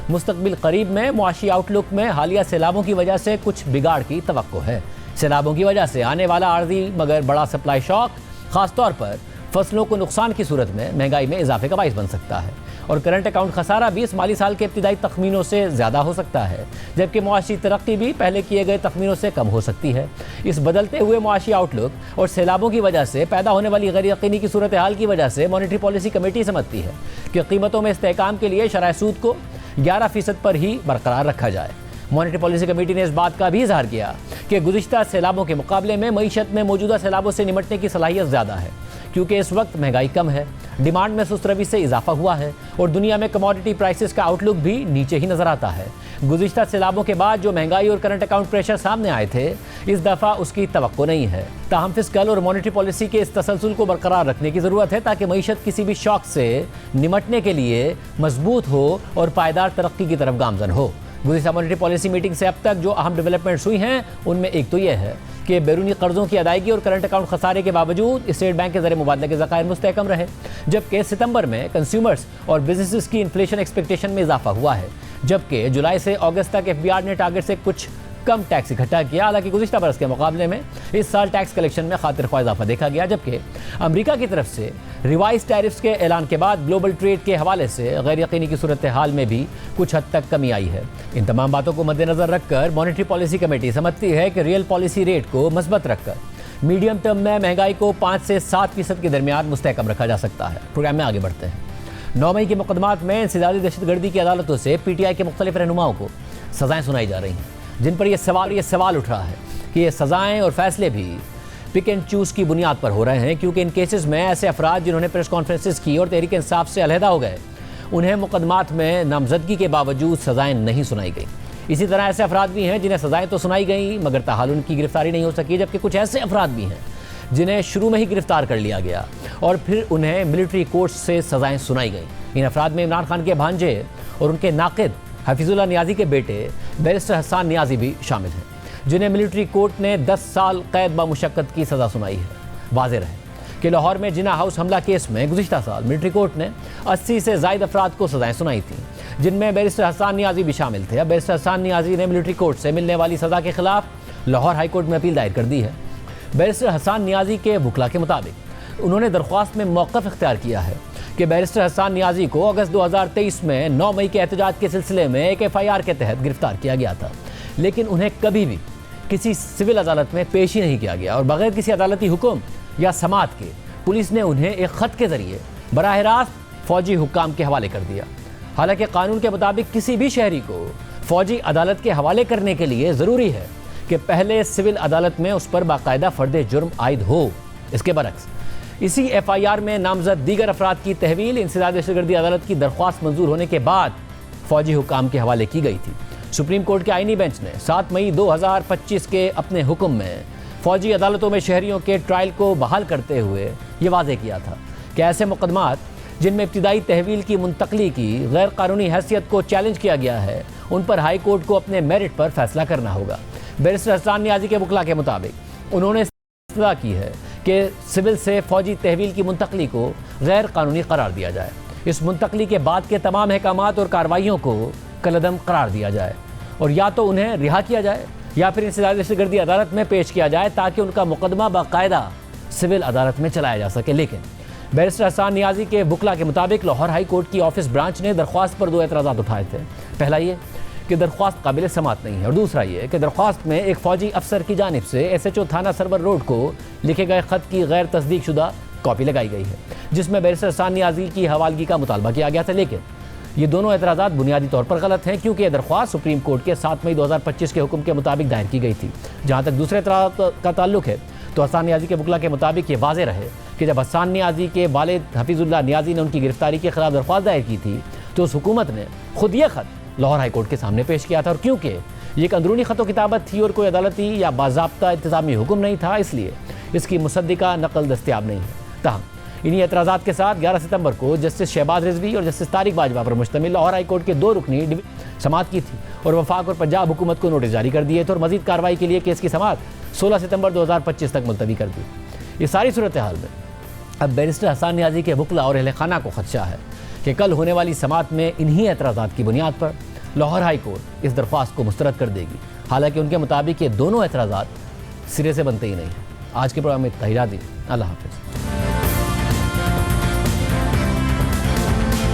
मुस्तकबिल करीब में मुआशी आउटलुक में हालिया सैलाबों की वजह से कुछ बिगाड़ की तवक्को है। सैलाबों की वजह से आने वाला आर्जी मगर बड़ा सप्लाई शॉक खासतौर पर फसलों को नुकसान की सूरत में महंगाई में इजाफे का बाइस बन सकता है और करंट अकाउंट खसारा 20 माली साल के इब्तिदाई तखमीनों से ज़्यादा हो सकता है, जबकि मुआशी तरक्की भी पहले किए गए तखमीनों से कम हो सकती है। इस बदलते हुए मुआशी आउटलुक और सैलाबों की वजह से पैदा होने वाली गैर यकीनी की सूरत हाल की वजह से मॉनेटरी पॉलिसी कमेटी समझती है कि कीमतों में इस्तेहकाम के लिए शरह सूद को 11% पर ही बरकरार रखा जाए। मॉनेटरी पॉलिसी कमेटी ने इस बात का भी इजहार किया कि गुज़िश्ता सैलाबों के मुकाबले में मईशत में मौजूदा सैलाबों से निपटने की सलाहियत ज़्यादा है, क्योंकि इस वक्त महंगाई कम है, डिमांड में सुस्त रवि से इजाफा हुआ है और दुनिया में कमोडिटी प्राइसेस का आउटलुक भी नीचे ही नजर आता है। गुज़िश्ता सैलाबों के बाद जो महंगाई और करंट अकाउंट प्रेशर सामने आए थे, इस दफ़ा उसकी तवक्को नहीं है। ताहम फिस्कल और मॉनेटरी पॉलिसी के इस तसलसल को बरकरार रखने की ज़रूरत है ताकि मईशत किसी भी शॉक से निपटने के लिए मजबूत हो और पायदार तरक्की की तरफ गामजन हो। गुज़िश्ता मॉनेटरी पॉलिसी मीटिंग से अब तक जो अहम डेवलपमेंट्स हुई हैं, उनमें एक तो यह है कि बैरूनी कर्जों की अदायगी और करंट अकाउंट खसारे के बावजूद स्टेट बैंक के ज़रिए मुबादले के ज़खायर मुस्तहकम रहे, जबकि सितंबर में कंज्यूमर्स और बिजनेसेस की इन्फ्लेशन एक्सपेक्टेशन में इजाफा हुआ है, जबकि जुलाई से अगस्त तक एफबीआर ने टारगेट से कुछ कम टैक्स इकट्ठा किया। हालांकि गुज़िश्ता बरस के मुकाबले में इस साल टैक्स कलेक्शन में खातिर ख्वाह इजाफा देखा गया, जबकि अमेरिका की तरफ से रिवाइज टैरिफ्स के ऐलान के बाद ग्लोबल ट्रेड के हवाले से गैर यकीनी की सूरत हाल में भी कुछ हद तक कमी आई है। इन तमाम बातों को मद्देनजर रखकर मॉनेटरी पॉलिसी कमेटी समझती है कि रियल पॉलिसी रेट को मस्बत रखकर मीडियम टर्म में महंगाई को 5 से 7% के दरमियान मुस्तहकम रखा जा सकता है। प्रोग्राम में आगे बढ़ते हैं। 9 मई के मुकदमात में इंसदादी दहशतगर्दी की अदालतों से PTI के मुख्तलिफ रहनुमाओं को सज़ाएँ सुनाई जा रही हैं, जिन पर यह सवाल उठ रहा है कि ये सज़ाएँ और फैसले भी पिक एंड चूज़ की बुनियाद पर हो रहे हैं, क्योंकि इन केसेस में ऐसे अफराद जिन्होंने प्रेस कॉन्फ्रेंसेस की और तहरीक इंसाफ से अलहदा हो गए, उन्हें मुकदमात में नामजदगी के बावजूद सज़ाएँ नहीं सुनाई गई। इसी तरह ऐसे अफराद भी हैं जिन्हें सज़ाएँ तो सुनाई गई मगर ताहाल उनकी गिरफ्तारी नहीं हो सकी, जबकि कुछ ऐसे अफराद भी हैं जिन्हें शुरू में ही गिरफ्तार कर लिया गया और फिर उन्हें मिलिट्री कोर्ट से सज़ाएँ सुनाई गई। इन अफराद में इमरान खान के भांजे और उनके नाक़िद हफीजुल्लाह नियाज़ी के बेटे बैरिस्टर हसन नियाज़ी भी शामिल हैं, जिन्हें मिलिट्री कोर्ट ने 10 साल कैद बामुशक्कत की सज़ा सुनाई है। वाज़ेह रहे कि लाहौर में जिना हाउस हमला केस में गुज़िश्ता साल मिलिट्री कोर्ट ने 80 से ज़ायद अफराद को सज़ाएँ सुनाई थी, जिनमें बैरिस्टर हसन नियाज़ी भी शामिल थे। अब बैरिस्टर हसन नियाज़ी ने मिलिट्री कोर्ट से मिलने वाली सज़ा के खिलाफ लाहौर हाई कोर्ट में अपील दायर कर दी है। बैरिस्टर हसन नियाज़ी के वकला के मुताबिक उन्होंने दरख्वास्त में मौक़िफ़ इख्तियार किया है कि बैरिस्टर हसन नियाज़ी को अगस्त 2023 में 9 मई के एहतजाज के सिलसिले में एक FIR के तहत गिरफ्तार किया गया था, लेकिन उन्हें कभी भी किसी सिविल अदालत में पेश ही नहीं किया गया और बगैर किसी अदालती हुक्म या समाअत के पुलिस ने उन्हें एक ख़त के ज़रिए बराह रास्त फ़ौजी हुक्काम के हवाले कर दिया। हालांकि कानून के मुताबिक किसी भी शहरी को फ़ौजी अदालत के हवाले करने के लिए ज़रूरी है कि पहले सिविल अदालत में उस पर बाकायदा फ़र्द जुर्म आयद हो। इसके बरक्स इसी FIR में नामजद दीगर अफराद की तहवील इंसदादी दहशतगर्दी अदालत की दरख्वास्त मंजूर होने के बाद फ़ौजी हुक्काम के हवाले की गई थी। सुप्रीम कोर्ट के आईनी बेंच ने 7 मई 2025 के अपने हुक्म में फ़ौजी अदालतों में शहरियों के ट्रायल को बहाल करते हुए ये वाज़ेह किया था कि ऐसे मुकदमात जिनमें इब्तिदाई तहवील की मुंतकली की गैर कानूनी हैसियत को चैलेंज किया गया है, उन पर हाई कोर्ट को अपने मेरिट पर फैसला करना होगा। बैरिस्टर हसन नियाज़ी के वकला के मुताबिक उन्होंने इस्तदा की है कि सिविल से फ़ौजी तहवील की मुंतकली को गैर कानूनी करार दिया जाए। इस मुंतकली के बाद के तमाम अहकामात और कार्रवाइयों को कलअदम करार दिया जाए और या तो उन्हें रिहा किया जाए या फिर इंसदादी दहशतगर्दी अदालत में पेश किया जाए ताकि उनका मुकदमा बाकायदा सिविल अदालत में चलाया जा सके। लेकिन बैरिस्टर हसन नियाज़ी के वकला के मुताबिक लाहौर हाई कोर्ट की ऑफिस ब्रांच ने दरख्वास्त पर 2 एतराज़ात उठाए थे। पहला ये कि दरख्वास्त काबिल समात नहीं है और दूसरा ये कि दरख्वास्त में एक फ़ौजी अफसर की जानिब से SHO थाना सरवर रोड को लिखे गए ख़त की गैर तस्दीक शुदा कॉपी लगाई गई है, जिसमें बैरिस्टर हसन नियाज़ी की हवालगी का मुतालबा किया गया था। लेकिन ये दोनों एतराज़ात बुनियादी तौर पर गलत हैं, क्योंकि यह दरख्वास्त सुप्रीम कोर्ट के 7 मई 2025 के हुक्म के मुताबिक दायर की गई थी। जहाँ तक दूसरे एतराज़ात का ताल्लुक है तो हसन नियाज़ी के वकला के मुताबिक ये वाज़ेह रहे कि जब हसन नियाज़ी के वालिद हफीजुल्लाह नियाज़ी ने उनकी गिरफ्तारी के खिलाफ दरख्वास्त दायर की थी तो उस हुकूमत ने खुद ये ख़त लाहौर हाई कोर्ट के सामने पेश किया था और क्योंकि ये एक अंदरूनी ख़त किताबत थी और कोई अदालती या बाज़ाब्ता इंतज़ामी हुक्म नहीं था, इसलिए इसकी मुसद्दिका नकल दस्तियाब नहीं है। ताहम इन्हीं एतराज़ात के साथ 11 सितंबर को जस्टिस शहबाज रिजवी और जस्टिस तारिक बाजवा पर मुश्तमिल लाहौर हाई कोर्ट के 2 रुकनी समाअत की थी और वफाक और पंजाब हुकूमत को नोटिस जारी कर दिए थे और मज़ीद कार्रवाई के लिए केस की समाअत 16 सितंबर 2025 तक मुलतवी कर दी। ये सारी सूरत हाल में अब बैरिस्टर हसन नियाज़ी के वकला और अहले खाना को खदशा है कि कल होने वाली समाअत में इन्हीं एतराज़ात की बुनियाद पर लाहौर हाई कोर्ट इस दरख्वास्त को मुस्तरद कर देगी। हालांकि उनके मुताबिक ये दोनों एतराज़ात सिरे से बनते ही नहीं हैं। आज के प्रोग्राम में इतना ही। अल्लाह हाफ़िज़।